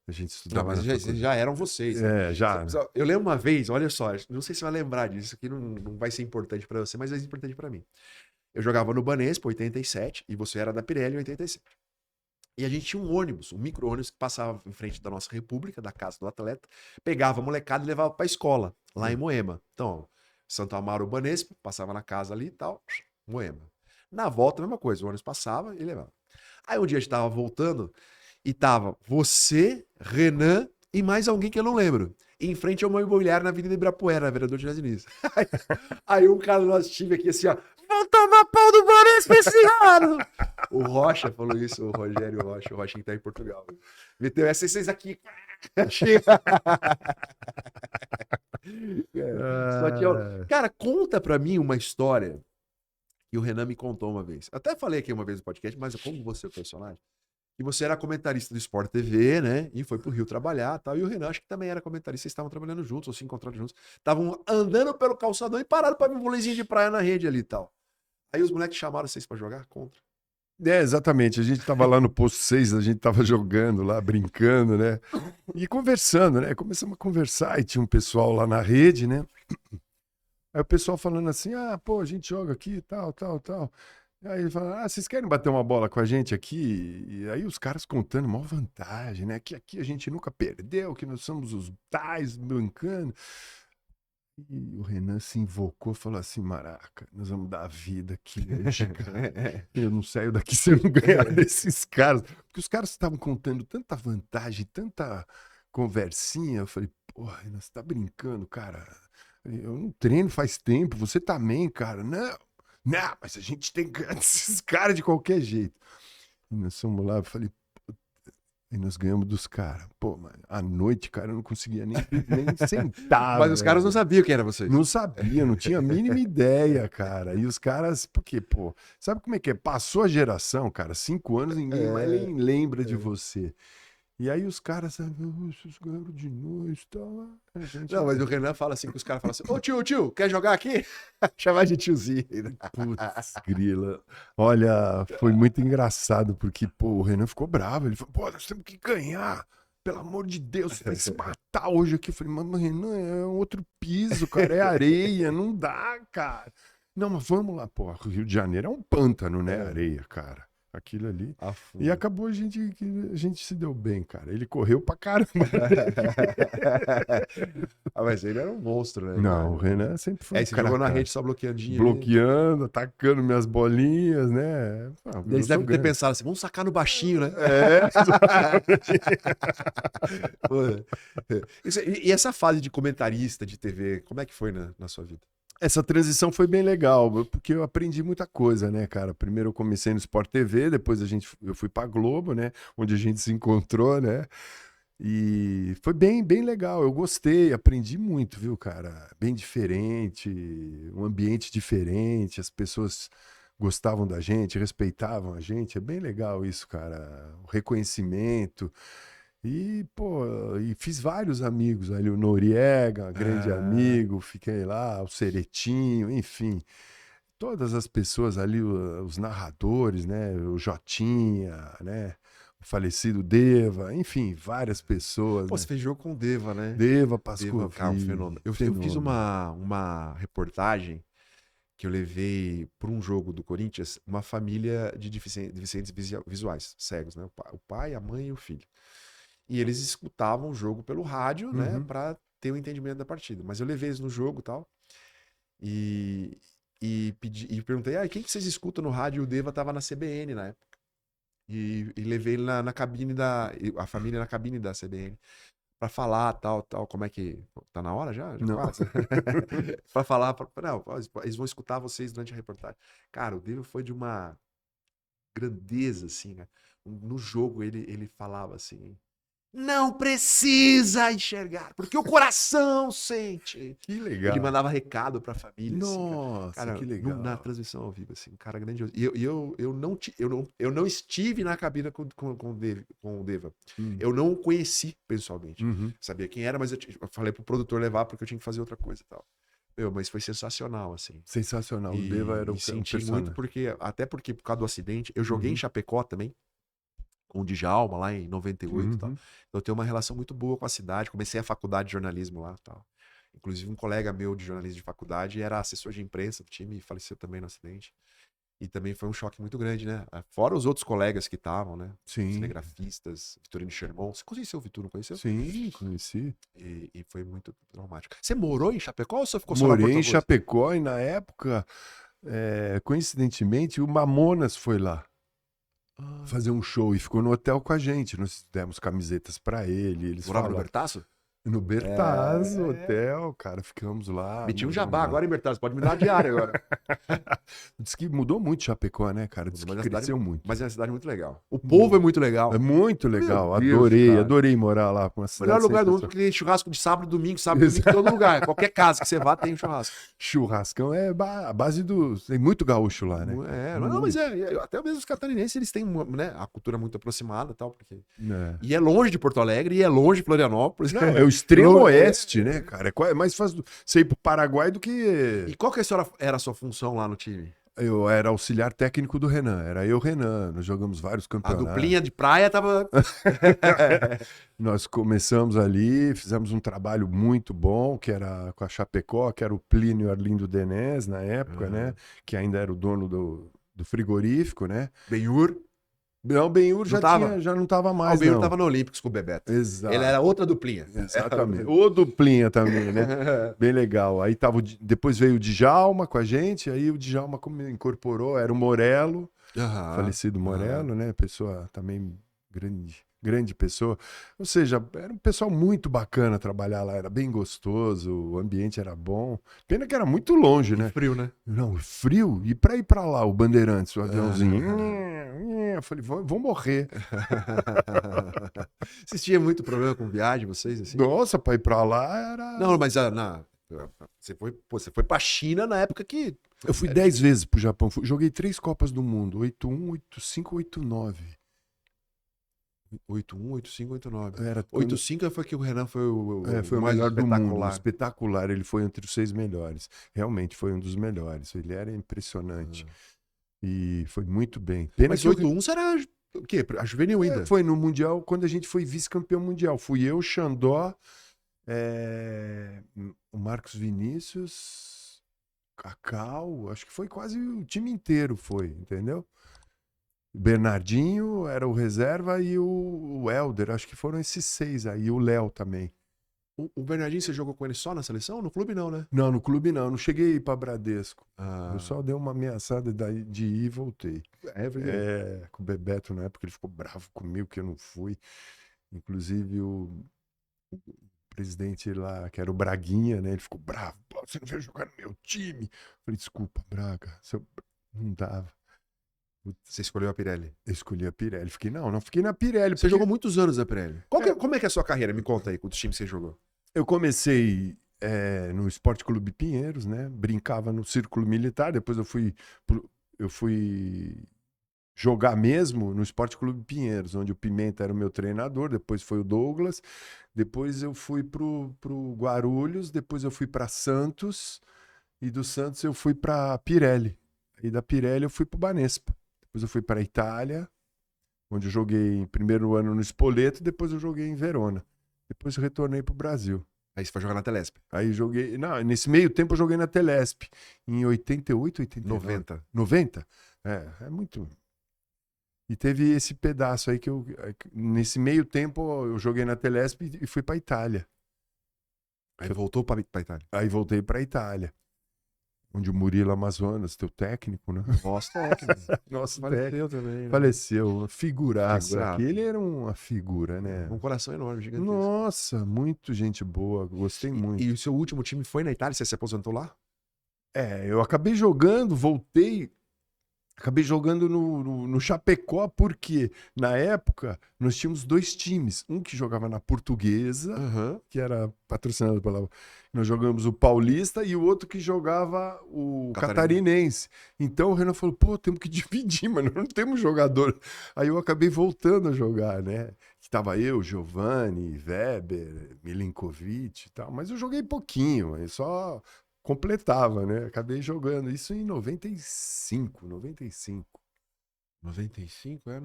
A gente estudava. Não, mas já eram vocês. Já. Eu lembro uma vez, olha só, não sei se você vai lembrar disso, aqui não vai ser importante pra você, mas é importante pra mim. Eu jogava no Banespa, 87, e você era da Pirelli, 87. E a gente tinha um ônibus, um micro-ônibus que passava em frente da nossa república, da casa do atleta, pegava a molecada e levava pra escola, lá em Moema. Então, Santo Amaro, Banespa, passava na casa ali e tal, Moema. Na volta, a mesma coisa, o ônibus passava e levava. Aí um dia a gente tava voltando e tava você, Renan e mais alguém que eu não lembro. Em frente a uma imobiliária na Avenida Ibirapuera, vereador de Diniz. Aí um cara do nosso time aqui assim, ó, vão tomar pau do Banespa esse ano! O Rocha falou isso, o Rogério Rocha, o Rochinho tá em Portugal. Meteu essa vocês aqui. Cara, conta pra mim uma história que o Renan me contou uma vez. Até falei aqui uma vez no podcast, mas como você é o personagem, que você era comentarista do Sport TV, né? E foi pro Rio trabalhar e tal. E o Renan acho que também era comentarista, vocês estavam trabalhando juntos, ou se encontraram juntos. Estavam andando pelo calçadão e pararam pra ver um vôleizinho de praia na rede ali e tal. Aí os moleques chamaram vocês pra jogar contra. Exatamente. A gente tava lá no posto 6, a gente tava jogando lá, brincando, né? E conversando, né? Começamos a conversar e tinha um pessoal lá na rede, né? Aí o pessoal falando assim, pô, a gente joga aqui, tal. Aí ele fala, vocês querem bater uma bola com a gente aqui? E aí os caras contando maior vantagem, né? Que aqui a gente nunca perdeu, que nós somos os tais brincando. E o Renan se invocou, falou assim, Maraca, nós vamos dar a vida aqui. Eu não saio daqui se eu não ganhar desses caras. Porque os caras estavam contando tanta vantagem, tanta conversinha. Eu falei, porra, Renan, você tá brincando, cara. Eu não treino faz tempo, você também, cara. Não, mas a gente tem que ganhar desses caras de qualquer jeito. E nós fomos lá, eu falei, e nós ganhamos dos caras. Pô, mano, à noite, cara, eu não conseguia nem sentar. Mas os caras não sabiam quem era vocês. Não sabia, não tinha a mínima ideia, cara. E os caras, porque, pô, sabe como é que é? Passou a geração, cara, 5 anos, ninguém mais nem lembra de você. E aí os caras, sabe, vocês ganharam de nós e tal. Não, mas o Renan fala assim, que os caras falam assim, ô tio, quer jogar aqui? Chamar de tiozinho. Putz, grila. Olha, foi muito engraçado, porque, pô, o Renan ficou bravo. Ele falou, pô, nós temos que ganhar. Pelo amor de Deus, você vai se matar hoje aqui. Eu falei, mas Renan, é outro piso, cara, é areia, não dá, cara. Não, mas vamos lá, pô, o Rio de Janeiro é um pântano, né, areia, cara. Aquilo ali. E acabou a gente se deu bem, cara. Ele correu pra caramba. Mas ele era um monstro, né? Não, cara? o Renan sempre foi você jogou na rede só bloqueandinho. Bloqueando, atacando minhas bolinhas, né? Eles devem ter pensado assim, vamos sacar no baixinho, né? E essa fase de comentarista de TV, como é que foi na sua vida? Essa transição foi bem legal, porque eu aprendi muita coisa, né, cara? Primeiro eu comecei no Sport TV, depois eu fui pra Globo, né? Onde a gente se encontrou, né? E foi bem legal, eu gostei, aprendi muito, viu, cara? Bem diferente, um ambiente diferente, as pessoas gostavam da gente, respeitavam a gente, é bem legal isso, cara. O reconhecimento. E, pô, fiz vários amigos ali, o Noriega, grande amigo, fiquei lá, o Ceretinho, enfim. Todas as pessoas ali, os narradores, né? O Jotinha, né? o falecido Deva, enfim, várias pessoas, Pô, né? você fez jogo com o Deva, né? Deva Deva, cara, um Pascoville, fenômeno. Eu fiz fenômeno. uma reportagem que eu levei para um jogo do Corinthians, uma família de deficientes visuais, cegos, né? O pai, a mãe e o filho. E eles escutavam o jogo pelo rádio, né? Uhum. Pra ter o entendimento da partida. Mas eu levei eles no jogo e tal. E perguntei, quem que vocês escutam no rádio? E o Deva tava na CBN na época. E levei ele na cabine a família na cabine da CBN. Pra falar, tal, como é que... Tá na hora já? Já Não. quase? Pra falar, não, eles vão escutar vocês durante a reportagem. Cara, o David foi de uma grandeza, assim, né? No jogo ele falava assim, não precisa enxergar, porque o coração sente. Que Ele legal. mandava recado pra família, assim, cara. Nossa, Cara, que na legal. transmissão ao vivo, assim, um cara grandioso. Eu não estive na cabine com o Deva. Hum. Eu não o conheci pessoalmente. Uhum. Sabia quem era, mas eu falei pro produtor levar porque eu tinha que fazer outra coisa e tal. Mas foi sensacional, assim. Sensacional. O Deva era E o senti muito personagem. até porque por causa do acidente, eu joguei em Uhum. Chapecó também, com o Djalma lá em 98 e tal. Uhum. Então eu tenho uma relação muito boa com a cidade. Comecei a faculdade de jornalismo lá e tal. Inclusive um colega meu de jornalismo de faculdade era assessor de imprensa do time e faleceu também no acidente. E também foi um choque muito grande, né? Fora os outros colegas que estavam, né? Os Sim, cinegrafistas, Vitorino Sherman. Você conheceu o Vitor, não conheceu? sim, conheci. E foi muito traumático. Você morou em Chapecó ou você ficou só lá em Morei Porto em Alegre? Chapecó e na época, coincidentemente, o Mamonas foi lá Ah, fazer um show e ficou no hotel com a gente. Nós demos camisetas pra ele, eles morava no falaram. Bertaço? No Bertazzo É. Hotel, cara, ficamos lá, Meti um moramos jabá lá. agora em Bertazzo. Pode me dar a diária agora. Diz que mudou muito Chapecó, né, cara? Diz Mas que é uma cidade, cresceu muito. mas é uma cidade muito legal. O povo é Muito. muito É legal. muito Meu legal, Deus, adorei, cara. adorei morar lá, com uma O melhor cidade lugar do mundo sensacional. porque tem churrasco de sábado e domingo em todo lugar. Qualquer casa que você vá tem um churrasco. Churrascão é a base do. Tem muito gaúcho lá, né, cara? Não, mas Muito. até mesmo os catarinenses, eles têm, né, a cultura muito aproximada e tal, porque... É. E é longe de Porto Alegre, e é longe de Florianópolis. Não, é o extremo Longe- oeste, né, cara? É mais fácil você ir pro Paraguai do que. E qual que era a sua função lá no time? Eu era auxiliar técnico do Renan, era eu, Renan. Nós jogamos vários A campeonatos. duplinha de praia tava... Nós começamos ali, fizemos um trabalho muito bom, que era com a Chapecó, que era o Plínio Arlindo Denés na época, né? Que ainda era o dono do frigorífico, né? Benhur. Não, o Benhur Não tava? já não estava O mais, Benhur não. tava no Olímpicos com o Bebeto. Ele Exato. era outra duplinha. Exatamente. O duplinha também, né? Bem legal. Aí depois veio o Djalma com a gente, aí o Djalma incorporou, era o Morello, falecido Morello, né? Pessoa também grande pessoa. Ou seja, era um pessoal muito bacana trabalhar lá, era bem gostoso, o ambiente era bom. Pena que era muito longe, né? Frio, né? Não, frio. E para ir para lá, o Bandeirantes, o aviãozinho. Eu falei, vou morrer. Vocês tinham muito problema com viagem, vocês? Assim? Nossa, para ir para lá era. Não, mas você foi pra China na época que... Eu fui 10 vezes pro Japão. Joguei 3 Copas do Mundo: 81, 85, 89. 8-1, 8-5, 8-9. Era 8-5 foi que o Renan foi foi o mais melhor do mundo. espetacular. Espetacular. Ele foi entre os 6 melhores. Realmente foi um dos melhores. Ele era impressionante. E foi muito bem. Pena Mas que 8-1 você era o quê? A juvenil ainda? foi no Mundial, quando a gente foi vice-campeão mundial. Fui eu, Xandó, o Marcos Vinícius, Cacau, acho que foi quase o time inteiro, entendeu? Bernardinho era o reserva e o Helder, acho que foram esses 6 aí, e o Léo também. O Bernardinho, você jogou com ele só na seleção? No clube não, né? Não, no clube não, não cheguei a ir para Bradesco. Ah, Eu só dei uma ameaçada de ir e voltei. porque... Com o Bebeto na época, ele ficou bravo comigo que eu não fui. Inclusive o presidente lá, que era o Braguinha, né? Ele ficou bravo. Pô, você não veio jogar no meu time. Eu falei, desculpa, Braga, não dava. Você escolheu a Pirelli. Eu escolhi a Pirelli. Fiquei na Pirelli. Você jogou muitos anos na Pirelli. É. Como é que é a sua carreira? Me conta aí, quantos times você jogou. Eu comecei no Esporte Clube Pinheiros, né? Brincava no Círculo Militar. Depois eu fui jogar mesmo no Esporte Clube Pinheiros, onde o Pimenta era o meu treinador. Depois foi o Douglas. Depois eu fui pro Guarulhos. Depois eu fui para Santos. E do Santos eu fui para Pirelli. E da Pirelli eu fui pro Banespa. Depois eu fui para Itália. onde eu joguei em primeiro ano no Spoleto, depois eu joguei em Verona. Depois eu retornei pro Brasil. Aí você foi jogar na Telesp. Aí joguei. Não, nesse meio tempo eu joguei na Telesp. Em 88, 89. 90. 90? É muito. E teve esse pedaço aí que eu. Nesse meio tempo eu joguei na Telesp e fui pra Itália. Aí voltou pra Itália. Aí voltei pra Itália. Onde o Murilo Amazonas, teu técnico, né? Nossa, técnico. Nosso técnico. Faleceu também, né? Faleceu, uma figuraça. Figuraça. Ele era uma figura, né? Um coração enorme, gigantesco. Nossa, muito gente boa, gostei muito. E o seu último time foi na Itália? Você se aposentou lá? Eu acabei jogando, voltei, acabei jogando no Chapecó, porque na época nós tínhamos 2 times. Um que jogava na Portuguesa, que era patrocinado pela... Nós jogamos o Paulista, e o outro que jogava o Catarinense. Então o Renan falou, pô, temos que dividir, mas nós não temos jogador. Aí eu acabei voltando a jogar, né? Estava eu, Giovanni, Weber, Milinkovic e tal. Mas eu joguei pouquinho, eu só completava, né? Acabei jogando isso em 95. 95? 95? É,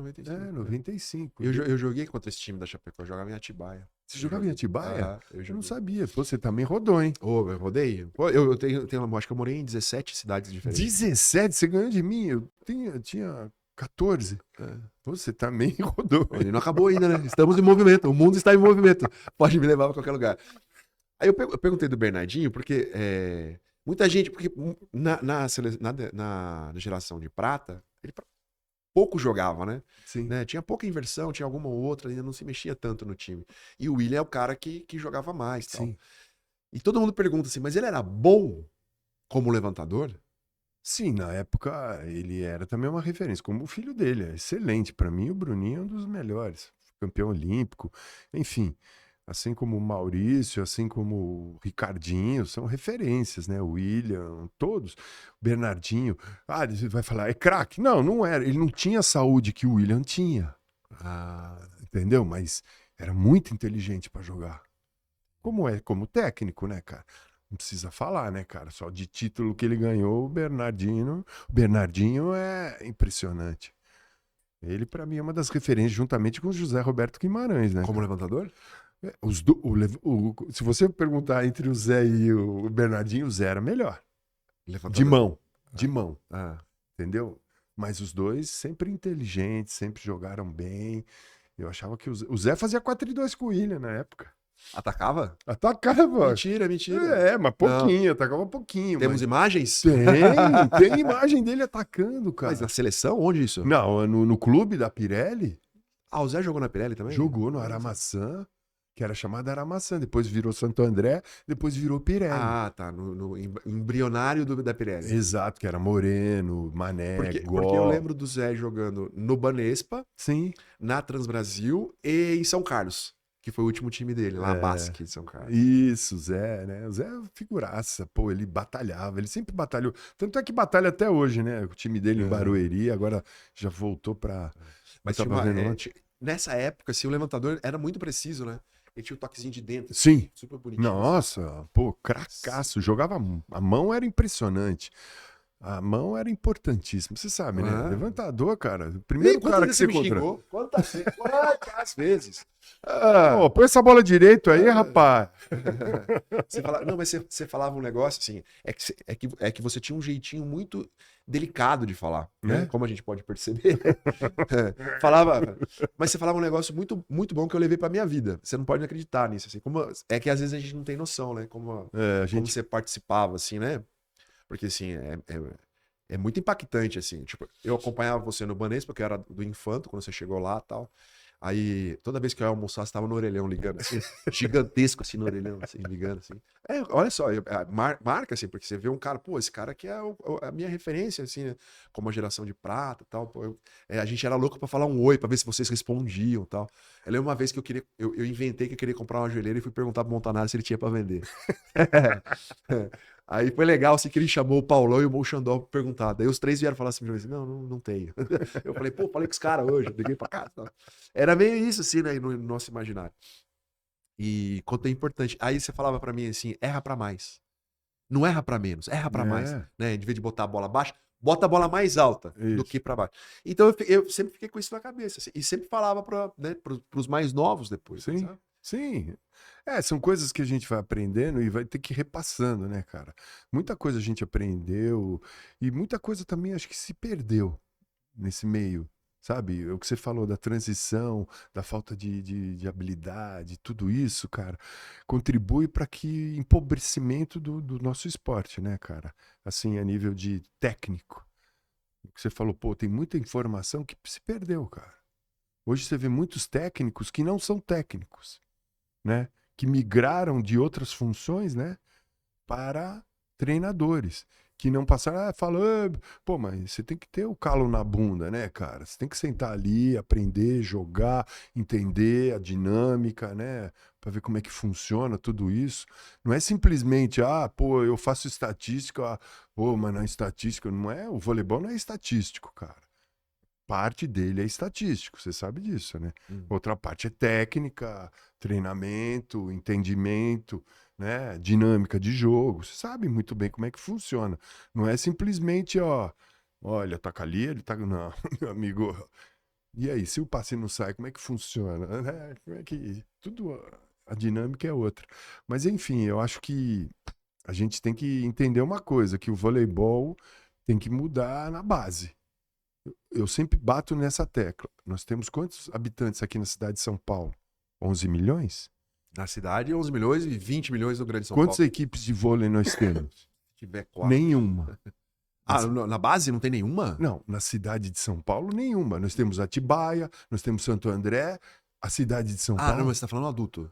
95. Eu joguei contra esse time da Chapecó, eu jogava em Atibaia. Você jogava em Atibaia? Eu não sabia. Pô, você também rodou, hein? Eu rodei. Pô, eu acho que eu morei em 17 cidades diferentes. 17? Você ganhou de mim? Eu tinha 14. Pô, você também rodou. Ele não acabou ainda, né? Estamos em movimento. O mundo está em movimento. Pode me levar para qualquer lugar. Aí eu perguntei do Bernardinho, porque muita gente, porque na geração de prata, ele pouco jogava, né? Sim. Tinha pouca inversão, tinha alguma ou outra, ainda não se mexia tanto no time. E o William é o cara que jogava mais. Tal. Sim. E todo mundo pergunta assim, mas ele era bom como levantador? Sim, na época ele era também uma referência, como o filho dele, é excelente. Para mim, o Bruninho é um dos melhores, campeão olímpico, enfim. Assim como o Maurício, assim como o Ricardinho, são referências, né? O William, todos. O Bernardinho. Ele vai falar, é craque? Não, não era. Ele não tinha a saúde que o William tinha. Entendeu? Mas era muito inteligente para jogar. Como técnico, né, cara? Não precisa falar, né, cara? Só de título que ele ganhou, o Bernardinho é impressionante. Ele, para mim, é uma das referências, juntamente com o José Roberto Guimarães, né? Como levantador? Se você perguntar entre o Zé e o Bernardinho, o Zé era melhor. Levantador. De mão. Entendeu? Mas os dois sempre inteligentes, sempre jogaram bem. Eu achava que o Zé fazia 4-2 com o William na época. Atacava? Atacava. Mentira. Mas pouquinho, atacava pouquinho. Temos imagens? Tem imagem dele atacando, cara. Mas na seleção? Onde isso? Não, no clube da Pirelli. O Zé jogou na Pirelli também? Jogou no Aramaçã, que era chamada Aramaçã. Depois virou Santo André, depois virou Pirelli. Tá. No embrionário da Pirelli. Exato, que era Moreno, Mané, porque eu lembro do Zé jogando no Banespa, sim, na Transbrasil e em São Carlos, que foi o último time dele, lá na Basque de São Carlos. Isso, Zé, né? O Zé é figuraça, pô, ele batalhava, ele sempre batalhou. Tanto é que batalha até hoje, né? O time dele em Barueri, agora já voltou pra... Mas nessa época, assim, o levantador era muito preciso, né? Ele tinha o toquezinho de dentro. Sim. Super bonitinho. Nossa, pô, cracaço. Jogava... A mão era impressionante. A mão era importantíssima. Você sabe, né? Levantador, cara. O primeiro cara que você encontrou. Quantas vezes? Põe essa bola direito aí, rapaz. Mas você falava um negócio assim, é que você tinha um jeitinho muito delicado de falar, né? Como a gente pode perceber. Mas você falava um negócio muito, muito bom que eu levei pra minha vida. Você não pode acreditar nisso, assim. É que às vezes a gente não tem noção, né? Como você participava, assim, né? Porque, assim, é muito impactante, assim. Tipo, eu acompanhava você no Banespa, porque eu era do Infanto, quando você chegou lá e tal. Aí, toda vez que eu ia almoçar, você tava no orelhão ligando, assim, gigantesco, assim, no orelhão, assim, ligando, assim. Olha só, marca, assim, porque você vê um cara, pô, esse cara aqui é a minha referência, assim, né? Como a geração de prata e tal. Pô, a gente era louco pra falar um oi, pra ver se vocês respondiam e tal. Eu lembro uma vez que eu inventei que eu queria comprar uma joelheira e fui perguntar pro Montanari se ele tinha pra vender. Aí foi legal, assim, que ele chamou o Paulão e o Molchandó pra perguntar. Daí os 3 vieram falar assim, não tenho. Eu falei, falei com os caras hoje, liguei pra casa. Não. Era meio isso, assim, né, no nosso imaginário. E quanto é importante. Aí você falava pra mim assim, erra pra mais. Não erra pra menos, erra pra mais. Né? Em vez de botar a bola baixa, bota a bola mais alta do Isso. que pra baixo. Então eu sempre fiquei com isso na cabeça. Assim, e sempre falava pros mais novos depois. Sim, Sabe? sim. São coisas que a gente vai aprendendo e vai ter que ir repassando, né, cara? Muita coisa a gente aprendeu e muita coisa também acho que se perdeu nesse meio, sabe? O que você falou da transição, da falta de habilidade, tudo isso, cara, contribui para que empobrecimento do nosso esporte, né, cara? Assim, a nível de técnico. O que você falou, pô, tem muita informação que se perdeu, cara. Hoje você vê muitos técnicos que não são técnicos, né? Que migraram de outras funções, né? Para treinadores. Que não passaram, falando, pô, mas você tem que ter o calo na bunda, né, cara? Você tem que sentar ali, aprender, jogar, entender a dinâmica, né? Para ver como é que funciona tudo isso. Não é simplesmente, pô, eu faço estatística, pô, mas na estatística não é, o voleibol não é estatístico, cara. Parte dele é estatístico, você sabe disso, né? Outra parte é técnica, treinamento, entendimento, né? Dinâmica de jogo. Você sabe muito bem como é que funciona. Não é simplesmente, olha, taca ali, ele tá. Não, meu amigo. E aí, se o passe não sai, como é que funciona? Como é que. Tudo. A dinâmica é outra. Mas, enfim, eu acho que a gente tem que entender uma coisa: que o voleibol tem que mudar na base. Eu sempre bato nessa tecla. Nós temos quantos habitantes aqui na cidade de São Paulo? 11 milhões? Na cidade, 11 milhões e 20 milhões no Grande São Quantas Paulo. equipes de vôlei nós temos? Se tiver 4. Nenhuma. Na base não tem nenhuma? Não, na cidade de São Paulo, nenhuma. Nós temos Atibaia, nós temos Santo André, a cidade de São Não, Paulo. mas você tá falando adulto.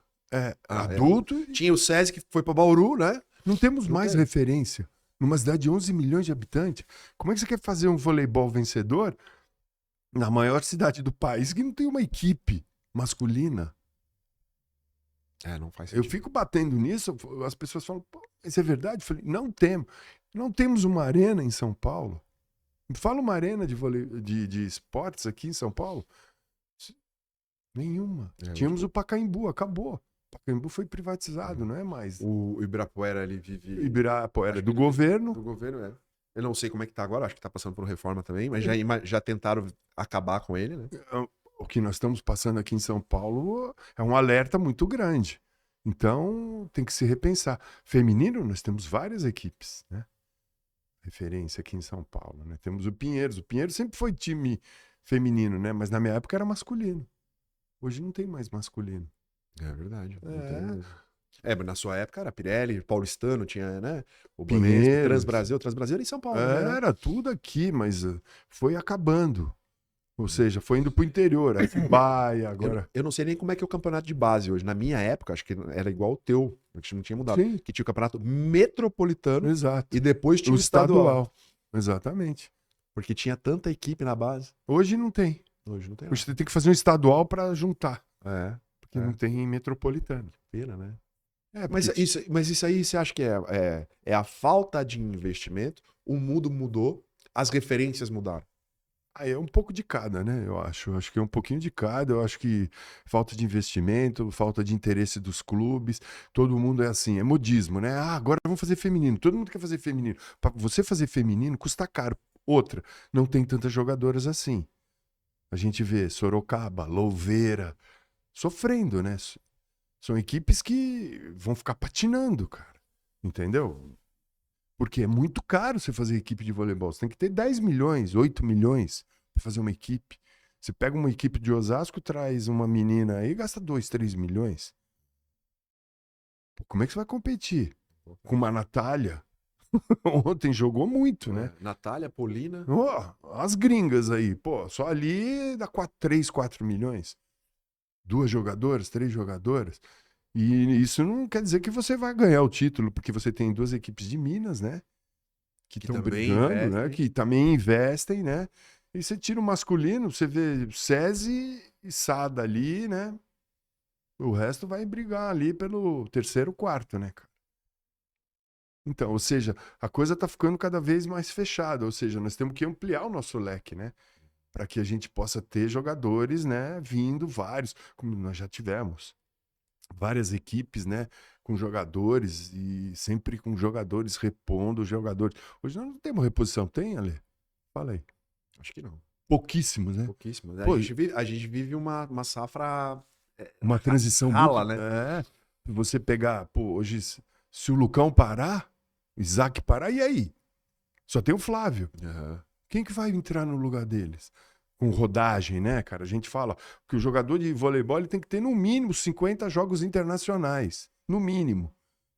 Adulto. Tinha o SESI que foi pra Bauru, né? Não temos Não mais tem. referência. Numa cidade de 11 milhões de habitantes, como é que você quer fazer um voleibol vencedor na maior cidade do país que não tem uma equipe masculina? Não faz Eu sentido. fico batendo nisso, as pessoas falam, pô, isso é verdade? Eu falei, não temos. Não temos uma arena em São Paulo. Fala uma arena de esportes aqui em São Paulo. Nenhuma. Tínhamos o Pacaembu, acabou. O Pacaembu foi privatizado, não é mais. O Ibirapuera, ele vive... Ibirapuera Acho do que governo. Do governo, é. Eu não sei como é que tá agora, acho que tá passando por reforma também, mas já tentaram acabar com ele, né? O que nós estamos passando aqui em São Paulo é um alerta muito grande. Então, tem que se repensar. Feminino, nós temos várias equipes, né? Referência aqui em São Paulo, né? Temos o Pinheiros. O Pinheiros sempre foi time feminino, né? Mas na minha época era masculino. Hoje não tem mais masculino. É verdade. Não É. tem mesmo. Mas na sua época era Pirelli, Paulistano, tinha, né? O Pinheiros. Banespa, Transbrasil era em São Paulo, né? Era tudo aqui, mas foi acabando. Ou seja, foi indo pro interior. Aí Baia, agora. Eu não sei nem como é que é o campeonato de base hoje. Na minha época, acho que era igual o teu, a gente não tinha mudado. Sim. Que tinha o campeonato metropolitano Exato. e depois tinha O o estadual. Exatamente. Porque tinha tanta equipe na base. Hoje não tem. Hoje não tem. Hoje você tem que fazer um estadual para juntar. Porque É. não tem metropolitano. Pena, né? Mas Isso aí você acha que é a falta de investimento? O mundo mudou, as referências mudaram. Aí é um pouco de cada, né? Eu acho. Acho que é um pouquinho de cada. Eu acho que falta de investimento, falta de interesse dos clubes. Todo mundo é assim, é modismo, né? Agora vamos fazer feminino. Todo mundo quer fazer feminino. Para você fazer feminino custa caro. Outra, não tem tantas jogadoras assim. A gente vê Sorocaba, Louveira, sofrendo, né? São equipes que vão ficar patinando, cara. Entendeu? Porque é muito caro você fazer equipe de voleibol. Você tem que ter 10 milhões, 8 milhões para fazer uma equipe. Você pega uma equipe de Osasco, traz uma menina aí, gasta 2, 3 milhões. Pô, como é que você vai competir? Com uma Natália? Ontem jogou muito, né? Natália, Polina. As gringas aí, pô, só ali dá 3, 4 milhões. 2 jogadoras, 3 jogadoras. E isso não quer dizer que você vai ganhar o título, porque você tem 2 equipes de Minas, né? Que estão brigando, né? Que também investem, né? E você tira o masculino, você vê SESI e SADA ali, né? O resto vai brigar ali pelo 3º, 4º, né, cara? Então, ou seja, a coisa tá ficando cada vez mais fechada. Ou seja, nós temos que ampliar o nosso leque, né? Para que a gente possa ter jogadores, né? Vindo vários, como nós já tivemos. Várias equipes, né, com jogadores e sempre com jogadores repondo os jogadores. Hoje nós não temos reposição, tem, Ale? Fala aí. Acho que não. Pouquíssimos, né? Pouquíssimo. Pô, A gente vive uma safra uma transição rala, muito... né? É, se você pegar, pô, hoje, se o Lucão parar, o Isaac parar, e aí? Só tem o Flávio. Aham. Quem que vai entrar no lugar deles? Com rodagem, né, cara? A gente fala que o jogador de voleibol ele tem que ter no mínimo 50 jogos internacionais. No mínimo.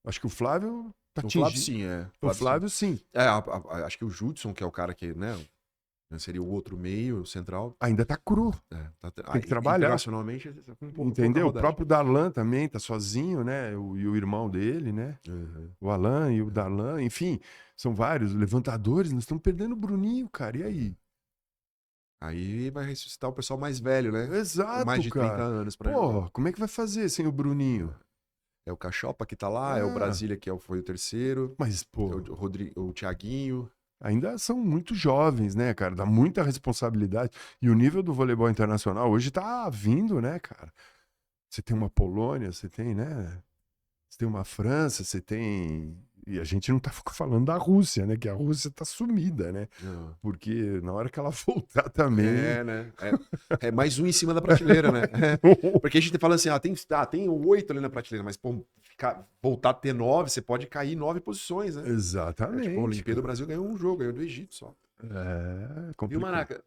Acho que o Flávio tá O Flávio atingindo. sim, é. O Flávio, sim. Acho que o Judson, que é o cara que, né? Seria o outro meio, o central. Ainda tá cru. Tem que trabalhar. Internacionalmente, com pouca Entendeu? O rodagem. próprio Darlan também tá sozinho, né? E o irmão dele, né? Uhum. O Alan e o Darlan. Enfim, são vários levantadores. Nós estamos perdendo o Bruninho, cara. E aí? Aí vai ressuscitar o pessoal mais velho, né? Exato, Com mais de 30 cara. anos pra jogar. Pô, como é que vai fazer sem o Bruninho? É o Cachopa que tá lá, é o Brasília que foi o terceiro, Mas, é pô, o Thiaguinho. ainda são muito jovens, né, cara? Dá muita responsabilidade. E o nível do voleibol internacional hoje tá vindo, né, cara? Você tem uma Polônia, você tem, né? Você tem uma França, você tem. E a gente não tá falando da Rússia, né? Que a Rússia tá sumida, né? Não. Porque na hora que ela voltar também. É, né? É mais um em cima da prateleira, né? Porque a gente fala assim, tem 8 ali na prateleira, mas pô, voltar a ter 9, você pode cair 9 posições, né? Exatamente. Tipo, a Olimpíada do cara. Brasil ganhou um jogo, ganhou do Egito só. É, Viu, complicado. Maraca?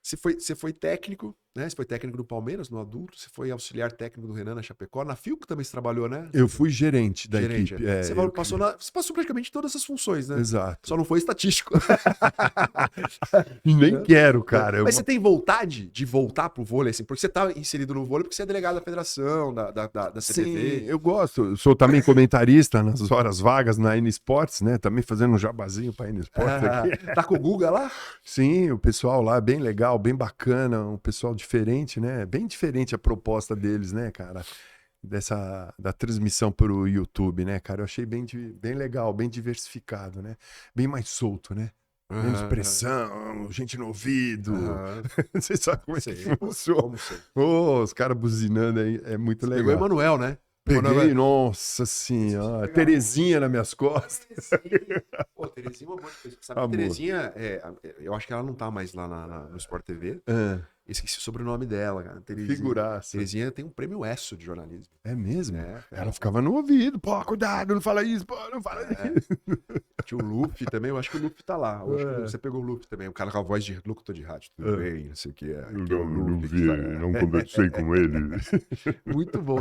Você foi técnico, né? Você foi técnico do Palmeiras, no adulto. Você foi auxiliar técnico do Renan na Chapecó. Na Filco também você trabalhou, né? Eu fui gerente da Gerente. equipe. Você você passou praticamente todas as funções, né? Exato. Só não foi estatístico. E nem quero, cara. Mas você tem vontade de voltar pro vôlei, assim? Porque você tá inserido no vôlei porque você é delegado da federação, da Sim, CBV. eu gosto. Eu sou também comentarista nas horas vagas na N Sports, né? Também fazendo um jabazinho pra N Sports aqui. Tá com o Guga lá? Sim, o pessoal lá é bem legal, bem bacana, um pessoal diferente, né? Bem diferente a proposta deles, né, cara? Da transmissão pro YouTube, né, cara? Eu achei bem legal, bem diversificado, né? Bem mais solto, né? Menos pressão, gente no ouvido. Você sabe como é que funciona? Como sei. Ô, os caras buzinando aí, é muito Você legal. pegou o Emanuel, né? Peguei, nossa senhora. Terezinha nas minhas costas. Pô, Terezinha é uma boa coisa. Sabe que Amor. Terezinha, eu acho que ela não tá mais lá no Sport TV. Ah, Esqueci o sobrenome dela, cara. Terezinha. figuraça. Terezinha tem um prêmio ESSO de jornalismo. É mesmo? É, Ela ficava no ouvido. Pô, cuidado, não fala isso, pô, não fala isso. Tinha o Luffy também, eu acho que o Luffy tá lá. Eu acho que É. você pegou o Luffy também, o cara com a voz de locutor de rádio. Tudo bem, não sei o que é. Eu Aqui é o não Luffy vi, que tá lá. não conversei com ele. Muito bom.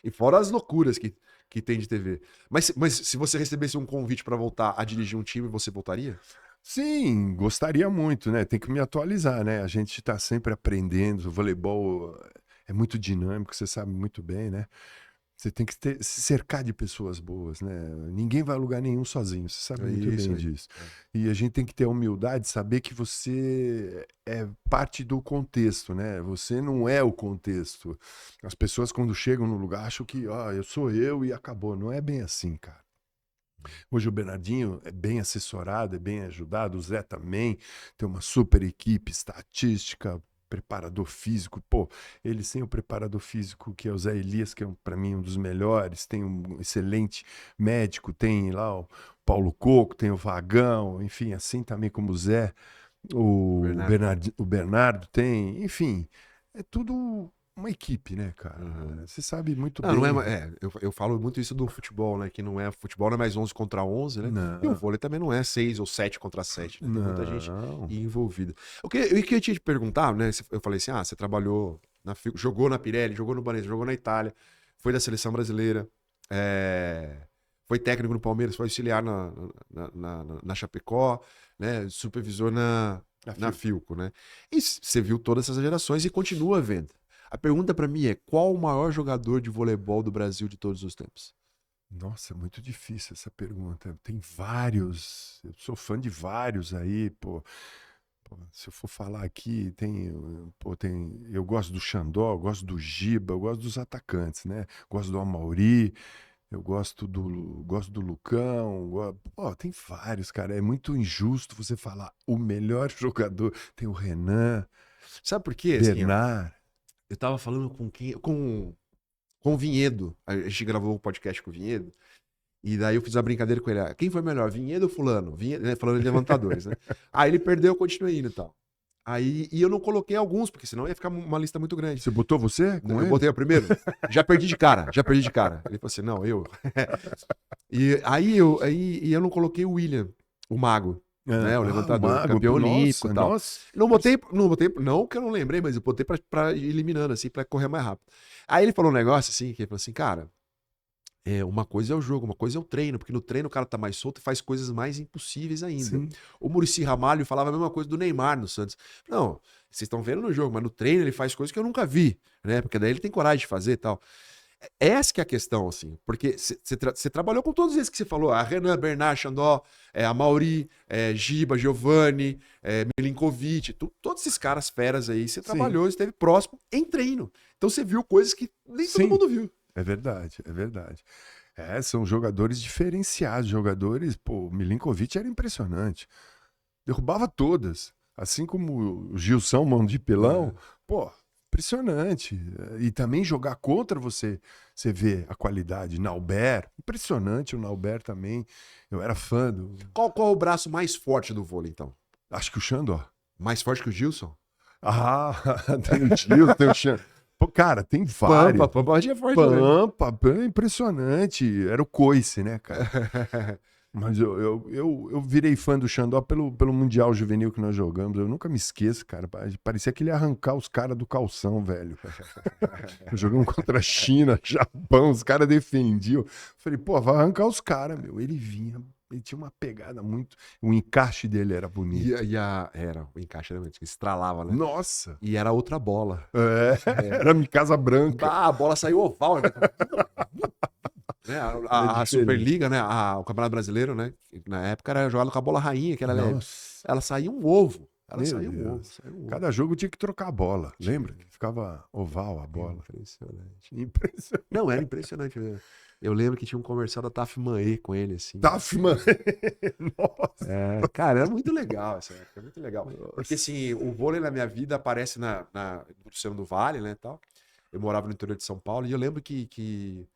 E fora as loucuras que tem de TV. Mas se você recebesse um convite pra voltar a dirigir um time, você voltaria? Sim, gostaria muito, né? Tem que me atualizar, né? A gente tá sempre aprendendo. O voleibol é muito dinâmico, você sabe muito bem, né? Você tem que se cercar de pessoas boas, né? Ninguém vai a lugar nenhum sozinho, você sabe muito Isso bem aí. disso. E a gente tem que ter a humildade de saber que você é parte do contexto, né? Você não é o contexto. As pessoas, quando chegam no lugar, acham que, eu sou eu e acabou. Não é bem assim, cara. Hoje o Bernardinho é bem assessorado, é bem ajudado, o Zé também tem uma super equipe, estatística, preparador físico. Pô, ele sem o preparador físico, que é o Zé Elias, que é para mim um dos melhores, tem um excelente médico, tem lá o Paulo Coco, tem o Vagão, enfim, assim também como o Zé, o Bernardo tem, enfim, é tudo uma equipe, né, cara? Uhum. Você sabe muito Não, bem. não eu falo muito isso do futebol, né? Que futebol não é mais 11 contra 11, né? E o Não, vôlei também não é 6 ou 7 contra 7, né? Tem muita gente não. envolvida. Eu queria te perguntar, né? Eu falei assim, você trabalhou, jogou na Pirelli, jogou no Banese, jogou na Itália, foi da seleção brasileira, foi técnico no Palmeiras, foi auxiliar na Chapecó, né? Supervisor na Filco, né? E você viu todas essas gerações e continua vendo. A pergunta pra mim é: qual o maior jogador de voleibol do Brasil de todos os tempos? Nossa, é muito difícil essa pergunta. Tem vários, eu sou fã de vários aí, pô. Se eu for falar aqui, eu gosto do Xandó, eu gosto do Giba, eu gosto dos atacantes, né? Gosto do Amauri, eu gosto do Lucão, tem vários, cara. É muito injusto você falar o melhor jogador. Tem o Renan, Sabe por quê? Assim, Bernard. eu tava falando com o Vinhedo. A gente gravou um podcast com o Vinhedo. E daí eu fiz uma brincadeira com ele. Quem foi melhor, Vinhedo ou fulano? Vinhedo, né, falando de levantadores, né? Aí ele perdeu, eu continuei indo e tal. E eu não coloquei alguns, porque senão ia ficar uma lista muito grande. Você botou você com Eu ele? botei o primeiro. Já perdi de cara. Ele falou assim, não, eu. E eu não coloquei o William, o mago, né? O levantador, Mago, campeão olímpico e tal. Nossa. Não que eu não lembrei, mas eu botei pra ir eliminando, assim, pra correr mais rápido. Aí ele falou um negócio assim, que ele falou assim, cara, uma coisa é o jogo, uma coisa é o treino, porque no treino o cara tá mais solto e faz coisas mais impossíveis ainda. Sim. O Muricy Ramalho falava a mesma coisa do Neymar no Santos. Não, vocês estão vendo no jogo, mas no treino ele faz coisas que eu nunca vi, né? Porque daí ele tem coragem de fazer e tal. Essa que é a questão, assim, porque você trabalhou com todos esses que você falou, a Renan, Bernard, Xandó, a Mauri, Giba, Giovanni, Milinkovic, todos esses caras feras aí, você trabalhou, esteve próximo em treino. Então você viu coisas que nem todo mundo viu. É verdade, é verdade. São jogadores diferenciados, jogadores, pô, o Milinkovic era impressionante. Derrubava todas. Assim como o Gilson, mão de pilão, pô, impressionante. E também jogar contra você vê a qualidade. Naubert, impressionante o Naubert também. Eu era fã do... Qual é o braço mais forte do vôlei, então? Acho que o Xandó. Mais forte que o Gilson? Ah, tem o Gilson, tem o Xandó. Pô, cara, tem vários. Pampa é forte. Pampa, impressionante. Era o coice, né, cara? Mas eu virei fã do Xandó pelo Mundial Juvenil que nós jogamos. Eu nunca me esqueço, cara. Parecia que ele ia arrancar os caras do calção, velho. Jogamos contra a China, Japão, os caras defendiam. Falei, pô, vai arrancar os caras, meu. Ele vinha, ele tinha uma pegada muito... O encaixe dele era bonito. O encaixe era muito... Estralava, né? Nossa! E era outra bola. Era Casa Branca. A bola saiu oval, né? Né? A Superliga, né? O Campeonato Brasileiro, né? Na época era jogado com a bola rainha, que ela saía um ovo. Saiu um ovo. Cada jogo tinha que trocar a bola. Lembra? Ficava oval a bola. Impressionante. Não, era impressionante mesmo. Eu lembro que tinha um comercial da Taf Manê com ele, assim. Taf Manê? Nossa! Cara, era muito legal essa época, muito legal. Nossa. Porque, assim, o vôlei na minha vida aparece na Luciano do Vale, né, tal. Eu morava no interior de São Paulo e eu lembro que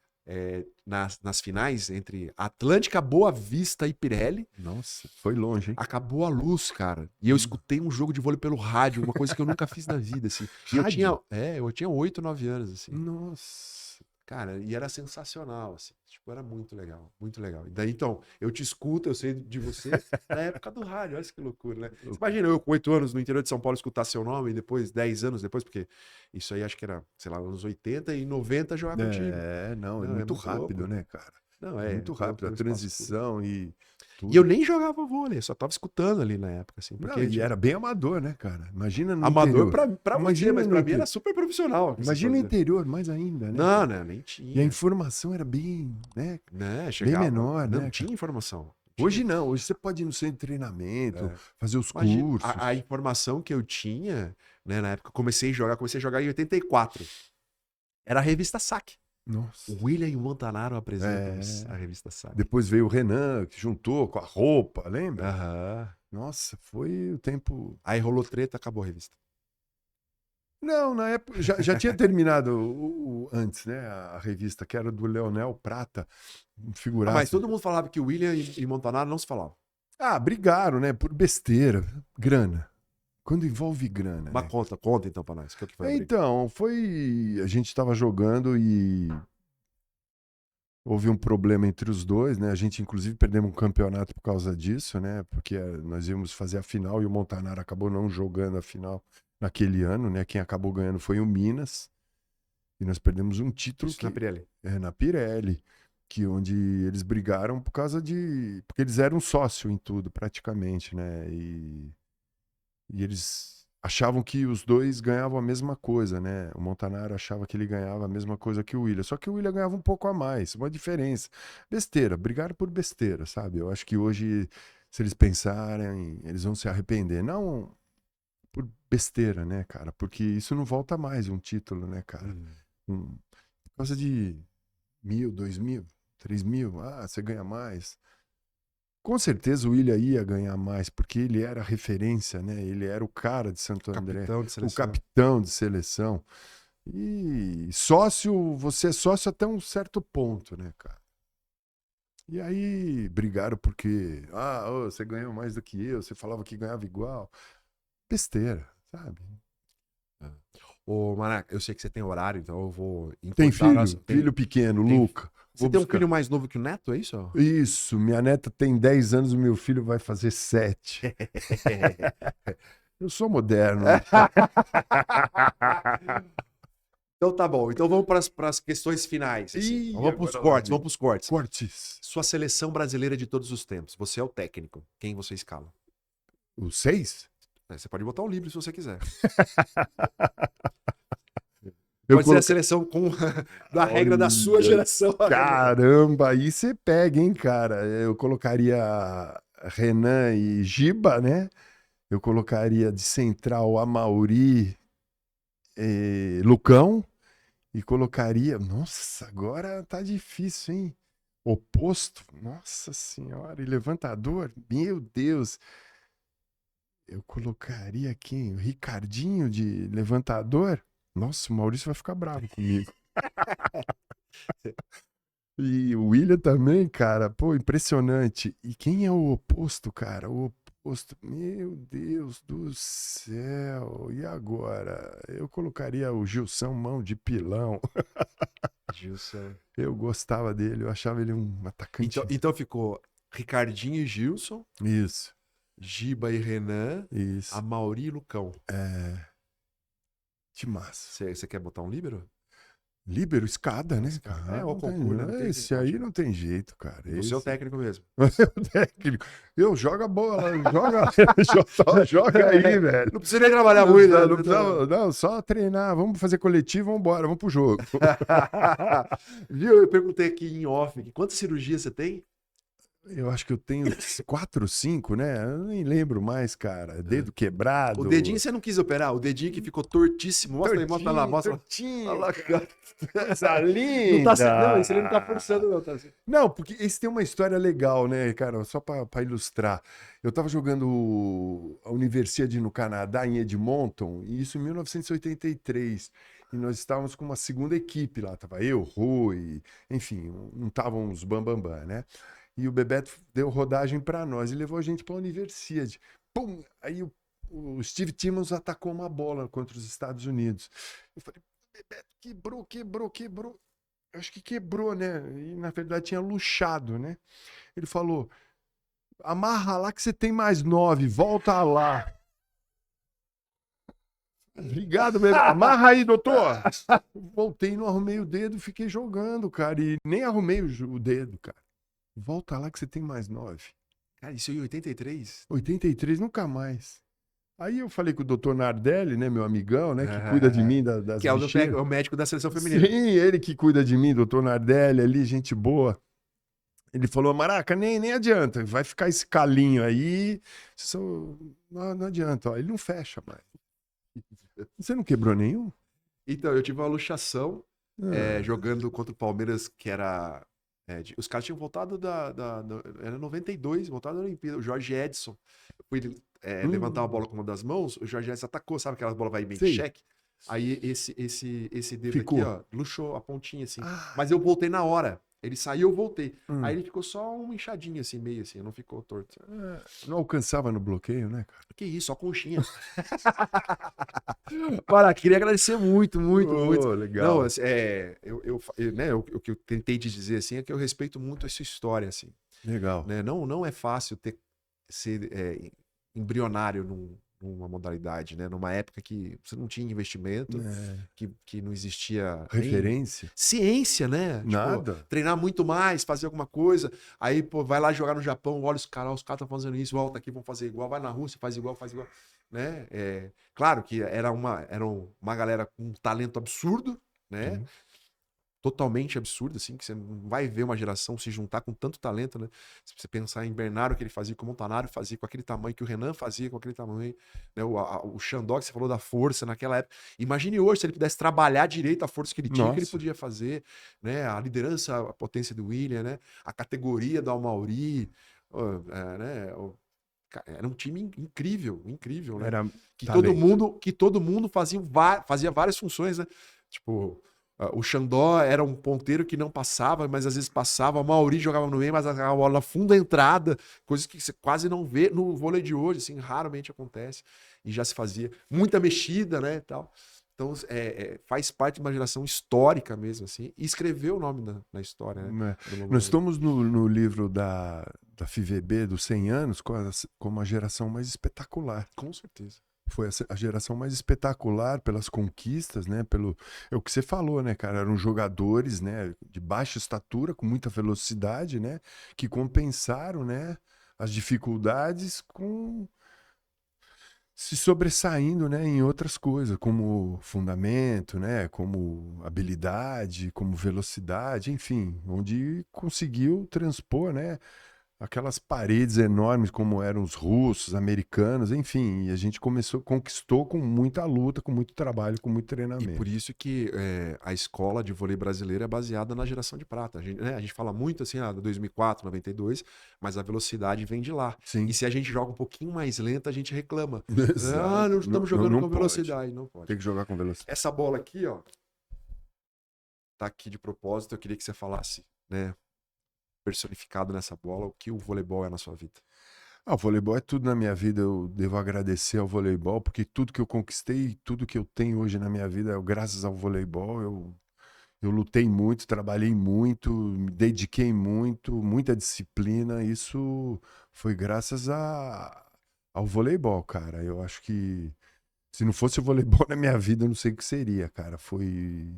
nas finais entre Atlântica, Boa Vista e Pirelli. Nossa, foi longe, hein? Acabou a luz, cara. E eu escutei um jogo de vôlei pelo rádio, uma coisa que eu nunca fiz na vida, assim. Eu tinha 8, 9 anos, assim. Nossa. Cara, e era sensacional, assim. Tipo, era muito legal, muito legal. E daí, então, eu te escuto, eu sei de você na época do rádio. Olha que loucura, né? Você imagina eu com 8 anos no interior de São Paulo escutar seu nome e depois, 10 anos depois, porque isso aí acho que era, sei lá, anos 80 e 90 jogar contigo. É muito rápido, louco, né, cara? Não, muito rápido, a transição e tudo. E eu nem jogava vôlei, só tava escutando ali na época, assim. Porque e era bem amador, né, cara? Imagina no amador interior. pra você, mas pra mim era super profissional. Imagina no interior, mais ainda, né? Não, nem tinha. E a informação era bem, né? Chegava, bem menor, né? Não tinha informação. Hoje não, hoje você pode ir no centro de treinamento, fazer os cursos. A informação que eu tinha, né, na época, comecei a jogar em 84. Era a revista Saque. Nossa. O William e o Montanaro apresentam a revista Saque. Depois veio o Renan, que juntou com a roupa, lembra? Aham. Nossa, foi o tempo... Aí rolou treta, acabou a revista. Não, na época já tinha terminado antes, né? A revista, que era do Leonel Prata, figuraça. Mas todo mundo falava que o William e Montanaro não se falavam. Brigaram, né? Por besteira, grana. Quando envolve grana. Mas né? conta então pra nós. O que foi então, a gente estava jogando e houve um problema entre os dois, né? A gente, inclusive, perdemos um campeonato por causa disso, né? Porque nós íamos fazer a final e o Montanaro acabou não jogando a final naquele ano, né? Quem acabou ganhando foi o Minas. E nós perdemos um título. Na Pirelli. Na Pirelli. Onde eles brigaram por causa porque eles eram sócio em tudo, praticamente, né? E eles achavam que os dois ganhavam a mesma coisa, né? O Montanaro achava que ele ganhava a mesma coisa que o William. Só que o William ganhava um pouco a mais, uma diferença. Besteira, brigaram por besteira, sabe? Eu acho que hoje, se eles pensarem, eles vão se arrepender. Não por besteira, né, cara? Porque isso não volta mais, um título, né, cara? Por causa de 1.000, 2.000, 3.000, você ganha mais. Com certeza o William ia ganhar mais, porque ele era a referência, né? Ele era o cara de Santo André, o capitão de seleção. E você é sócio até um certo ponto, né, cara? E aí brigaram porque, você ganhou mais do que eu, você falava que ganhava igual. Besteira, sabe? Ô, Maraca, eu sei que você tem horário, então eu vou Tem encurtar filho? nosso... Filho pequeno, tem- Luca. Você Vou tem um buscar. filho mais novo que o Neto, é isso? Isso, minha neta tem 10 anos, o meu filho vai fazer 7. Eu sou moderno, né? Então tá bom. Então vamos para as questões finais. Assim. Ih, Vamos para os agora lá cortes, vem. vamos para os cortes. Cortes. Sua seleção brasileira de todos os tempos. Você é o técnico. Quem você escala? O 6? Você pode botar um livro se você quiser. Eu Pode ser a seleção com da regra da sua Olha, geração. Caramba, aí você pega, hein, cara? Eu colocaria Renan e Giba, né? Eu colocaria de central Amauri e Lucão. E colocaria. Nossa, agora tá difícil, hein? Oposto. Nossa Senhora. E levantador? Meu Deus. Eu colocaria quem? O Ricardinho de levantador? Nossa, o Maurício vai ficar bravo comigo. E o William também, cara, pô, impressionante. E quem é o oposto, cara? O oposto, meu Deus do céu. E agora? Eu colocaria o Gilson Mão de Pilão. Gilson. Eu gostava dele, eu achava ele um atacante. Então ficou Ricardinho e Gilson, Isso, Giba e Renan, isso. Amauri e Lucão. Que massa. Você quer botar um líbero? Líbero, escada, né? É, ou Não tem- concurso, não tem Esse que- aí não tem jeito, cara. Você é o técnico mesmo. Você é o técnico. Eu jogo a bola, joga aí, velho. Não precisa nem trabalhar muito. Né? Não, só treinar. Vamos fazer coletivo, vamos embora, vamos pro jogo. Viu? Eu perguntei aqui em off, quantas cirurgias você tem? Eu acho que eu tenho 4, 5, né? Eu nem lembro mais, cara. Dedo quebrado. O dedinho você não quis operar? O dedinho que ficou tortíssimo. Mostra aí, mostra lá, mostra lá. Tortinho, Olha lá, cara. Essa Não, linda. não, isso ele não tá forçando, não. Tá assim. Não, porque esse tem uma história legal, né, cara? Só pra ilustrar. Eu tava jogando a Universidade no Canadá, em Edmonton, e isso em 1983. E nós estávamos com uma segunda equipe lá. Tava eu, Rui, enfim, não estavam os bambambam, né? E o Bebeto deu rodagem para nós e levou a gente para a Universidade. Pum! Aí o Steve Timmons atacou uma bola contra os Estados Unidos. Eu falei, Bebeto, quebrou. Eu acho que quebrou, né? E na verdade tinha luxado, né? Ele falou, amarra lá que você tem mais 9, volta lá. Obrigado, Bebeto. Amarra aí, doutor. Voltei, não arrumei o dedo, fiquei jogando, cara. E nem arrumei o dedo, cara. Volta lá que você tem mais 9. Cara, isso em 83? 83, nunca mais. Aí eu falei com o doutor Nardelli, né, meu amigão, né, que cuida de mim das Que é bexigas. o médico da seleção feminina. Sim, ele que cuida de mim, doutor Nardelli ali, gente boa. Ele falou, Maraca, nem adianta, vai ficar esse calinho aí, não adianta, ó, ele não fecha mais. Você não quebrou nenhum? Então, eu tive uma luxação jogando contra o Palmeiras, que era... os caras tinham voltado era 92, voltado da Olimpíada. O Jorge Edson. Eu fui levantar uma bola com uma das mãos, o Jorge Edson atacou, sabe aquela bola vai meio de cheque? Aí esse dedo Ficou. aqui, ó, luxou a pontinha assim. Mas eu voltei na hora. Ele saiu, eu voltei. Aí ele ficou só uma inchadinha assim, meio assim, não ficou torto. Não alcançava no bloqueio, né, cara? Que isso, só conchinha. Para, queria agradecer muito. Legal. Não, o que eu tentei te dizer assim é que eu respeito muito a sua história, assim. Legal. Né? Não é fácil ser embrionário numa modalidade, né? Numa época que você não tinha investimento, que não existia Referência? Ciência, né? Nada. Tipo, treinar muito mais, fazer alguma coisa. Aí, pô, vai lá jogar no Japão, olha os caras estão fazendo isso, volta aqui, vão fazer igual. Vai na Rússia, faz igual. Né? Claro que era uma galera com um talento absurdo, né? Uhum. Totalmente absurdo, assim, que você não vai ver uma geração se juntar com tanto talento, né? Se você pensar em Bernardo, que ele fazia, como o Montanaro fazia, com aquele tamanho, que o Renan fazia com aquele tamanho, né? O Xandó, que você falou da força naquela época. Imagine hoje, se ele pudesse trabalhar direito a força que ele tinha, que ele podia fazer, né? A liderança, a potência do William, né? A categoria do Amauri, né? Era um time incrível, né? Era Que todo mundo fazia várias funções, né? Tipo, O Xandó era um ponteiro que não passava, mas às vezes passava. O Mauri jogava no meio, mas a bola na funda entrada, coisas que você quase não vê no vôlei de hoje, assim, raramente acontece. E já se fazia muita mexida, né, e tal. Então, faz parte de uma geração histórica mesmo, assim, e escreveu o nome na história, né? Né? do longo Nós da- estamos no livro da FIVB dos 100 anos como a geração mais espetacular. Com certeza. Foi a geração mais espetacular pelas conquistas, né? É o que você falou, né, cara? Eram jogadores, né, de baixa estatura, com muita velocidade, né? Que compensaram, né, as dificuldades com se sobressaindo, né, em outras coisas, como fundamento, né, como habilidade, como velocidade, enfim, onde conseguiu transpor, né, aquelas paredes enormes como eram os russos, americanos, enfim, e a gente conquistou com muita luta, com muito trabalho, com muito E treinamento. por isso que a escola de vôlei brasileira é baseada na geração de prata. A gente fala muito assim, 2004, 92, mas a velocidade vem de lá. Sim. E se a gente joga um pouquinho mais lento, a gente reclama. Exato. Não estamos jogando com pode. velocidade. Não pode. Tem que jogar com velocidade. Essa bola aqui, ó, tá aqui de propósito. Eu queria que você falasse, né, personificado nessa bola, o que o voleibol é na sua vida. O voleibol é tudo na minha vida. Eu devo agradecer ao voleibol, porque tudo que eu conquistei, tudo que eu tenho hoje na minha vida é graças ao voleibol. Eu lutei muito, trabalhei muito, me dediquei muito, muita disciplina. Isso foi graças ao voleibol, cara. Eu acho que se não fosse o voleibol na minha vida, eu não sei o que seria, cara. Foi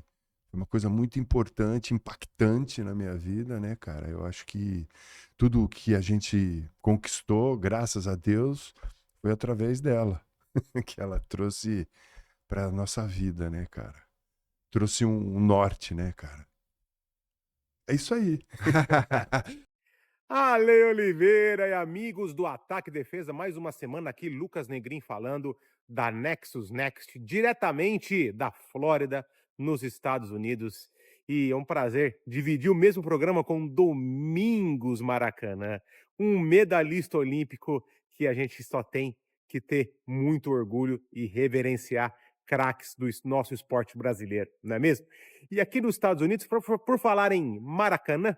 uma coisa muito importante, impactante na minha vida, né, cara? Eu acho que tudo que a gente conquistou, graças a Deus, foi através dela, que ela trouxe para nossa vida, né, cara? Trouxe um norte, né, cara? É isso aí. Ale Oliveira e amigos do Ataque e Defesa, mais uma semana aqui, Lucas Negrin falando da Nexus Next, diretamente da Flórida, nos Estados Unidos. E é um prazer dividir o mesmo programa com Domingos Maracanã, um medalhista olímpico que a gente só tem que ter muito orgulho e reverenciar craques do nosso esporte brasileiro, não é mesmo? E aqui nos Estados Unidos, por falar em Maracanã,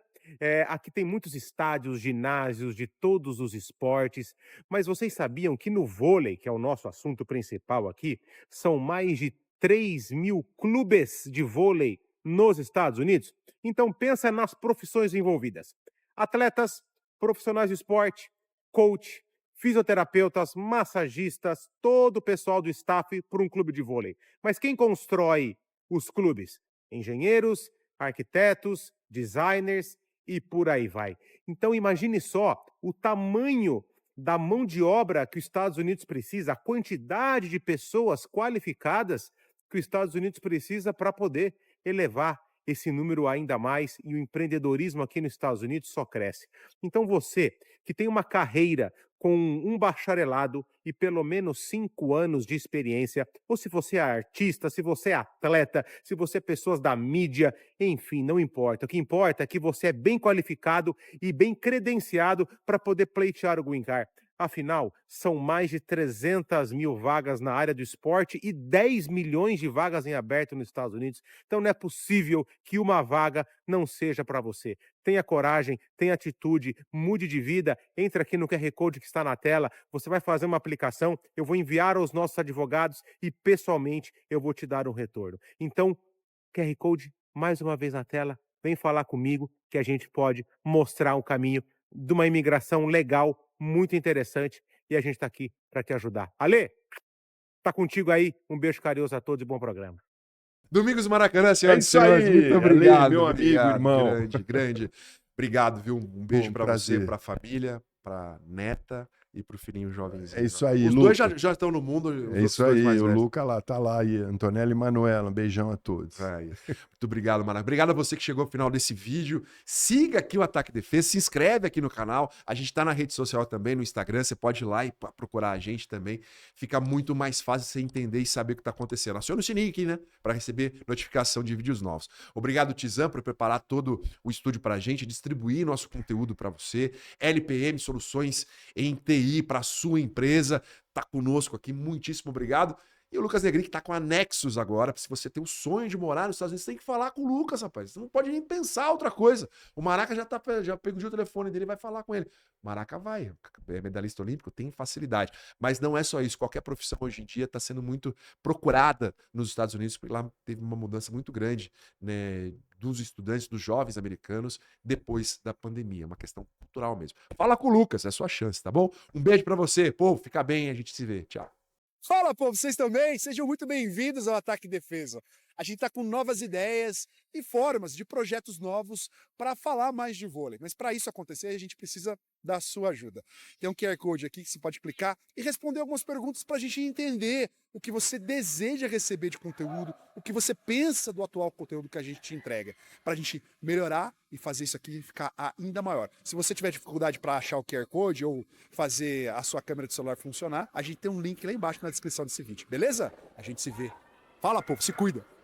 aqui tem muitos estádios, ginásios de todos os esportes, mas vocês sabiam que no vôlei, que é o nosso assunto principal aqui, são mais de 3.000 clubes de vôlei nos Estados Unidos? Então pensa nas profissões envolvidas. Atletas, profissionais de esporte, coach, fisioterapeutas, massagistas, todo o pessoal do staff por um clube de vôlei. Mas quem constrói os clubes? Engenheiros, arquitetos, designers e por aí vai. Então imagine só o tamanho da mão de obra que os Estados Unidos precisa, a quantidade de pessoas qualificadas que os Estados Unidos precisa para poder elevar esse número ainda mais, e o empreendedorismo aqui nos Estados Unidos só cresce. Então você que tem uma carreira com um bacharelado e pelo menos 5 anos de experiência, ou se você é artista, se você é atleta, se você é pessoa da mídia, enfim, não importa. O que importa é que você é bem qualificado e bem credenciado para poder pleitear o Green Card. Afinal, são mais de 300.000 vagas na área do esporte e 10 milhões de vagas em aberto nos Estados Unidos. Então não é possível que uma vaga não seja para você. Tenha coragem, tenha atitude, mude de vida, entre aqui no QR Code que está na tela, você vai fazer uma aplicação, eu vou enviar aos nossos advogados e pessoalmente eu vou te dar um retorno. Então, QR Code mais uma vez na tela, vem falar comigo que a gente pode mostrar um caminho de uma imigração legal, muito interessante, e a gente está aqui para te ajudar. Ale, tá contigo aí, um beijo carinhoso a todos e bom programa. Domingos Maracanã, senhoras e isso senhores, aí, muito Ale, obrigado. meu amigo, obrigado, irmão. grande, grande. Obrigado, viu? Um beijo Bom, para você, prazer. para a família, para neta e pro filhinho jovenzinho. É isso aí, Os Luca. dois já estão no mundo. Os É isso outros dois aí, mais o velhos. Luca lá, tá lá aí, Antonella e Manuela, um beijão a todos. Muito obrigado, Maracanã. Obrigado a você que chegou ao final desse vídeo. Siga aqui o Ataque e Defesa, se inscreve aqui no canal. A gente tá na rede social também, no Instagram. Você pode ir lá e procurar a gente também. Fica muito mais fácil você entender e saber o que tá acontecendo. Aciona o sininho aqui, né? Para receber notificação de vídeos novos. Obrigado, Tizam, por preparar todo o estúdio pra gente, distribuir nosso conteúdo para você. LPM Soluções em TI para sua empresa. Tá conosco aqui. Muitíssimo obrigado. E o Lucas Negrin, que tá com a Nexus agora, se você tem o sonho de morar nos Estados Unidos, você tem que falar com o Lucas, rapaz. Você não pode nem pensar outra coisa. O Maraca já pegou o telefone dele e vai falar com ele. O Maraca vai, é medalhista olímpico, tem facilidade. Mas não é só isso. Qualquer profissão hoje em dia está sendo muito procurada nos Estados Unidos, porque lá teve uma mudança muito grande, né, dos estudantes, dos jovens americanos, depois da pandemia. É uma questão cultural mesmo. Fala com o Lucas, é a sua chance, tá bom? Um beijo pra você. Pô, fica bem, a gente se vê. Tchau. Fala, povo, vocês também? Sejam muito bem-vindos ao Ataque e Defesa. A gente está com novas ideias e formas de projetos novos para falar mais de vôlei. Mas para isso acontecer, a gente precisa da sua ajuda. Tem um QR Code aqui que você pode clicar e responder algumas perguntas para a gente entender o que você deseja receber de conteúdo, o que você pensa do atual conteúdo que a gente te entrega, para a gente melhorar e fazer isso aqui ficar ainda maior. Se você tiver dificuldade para achar o QR Code ou fazer a sua câmera de celular funcionar, a gente tem um link lá embaixo na descrição desse vídeo, beleza? A gente se vê. Fala, povo, se cuida!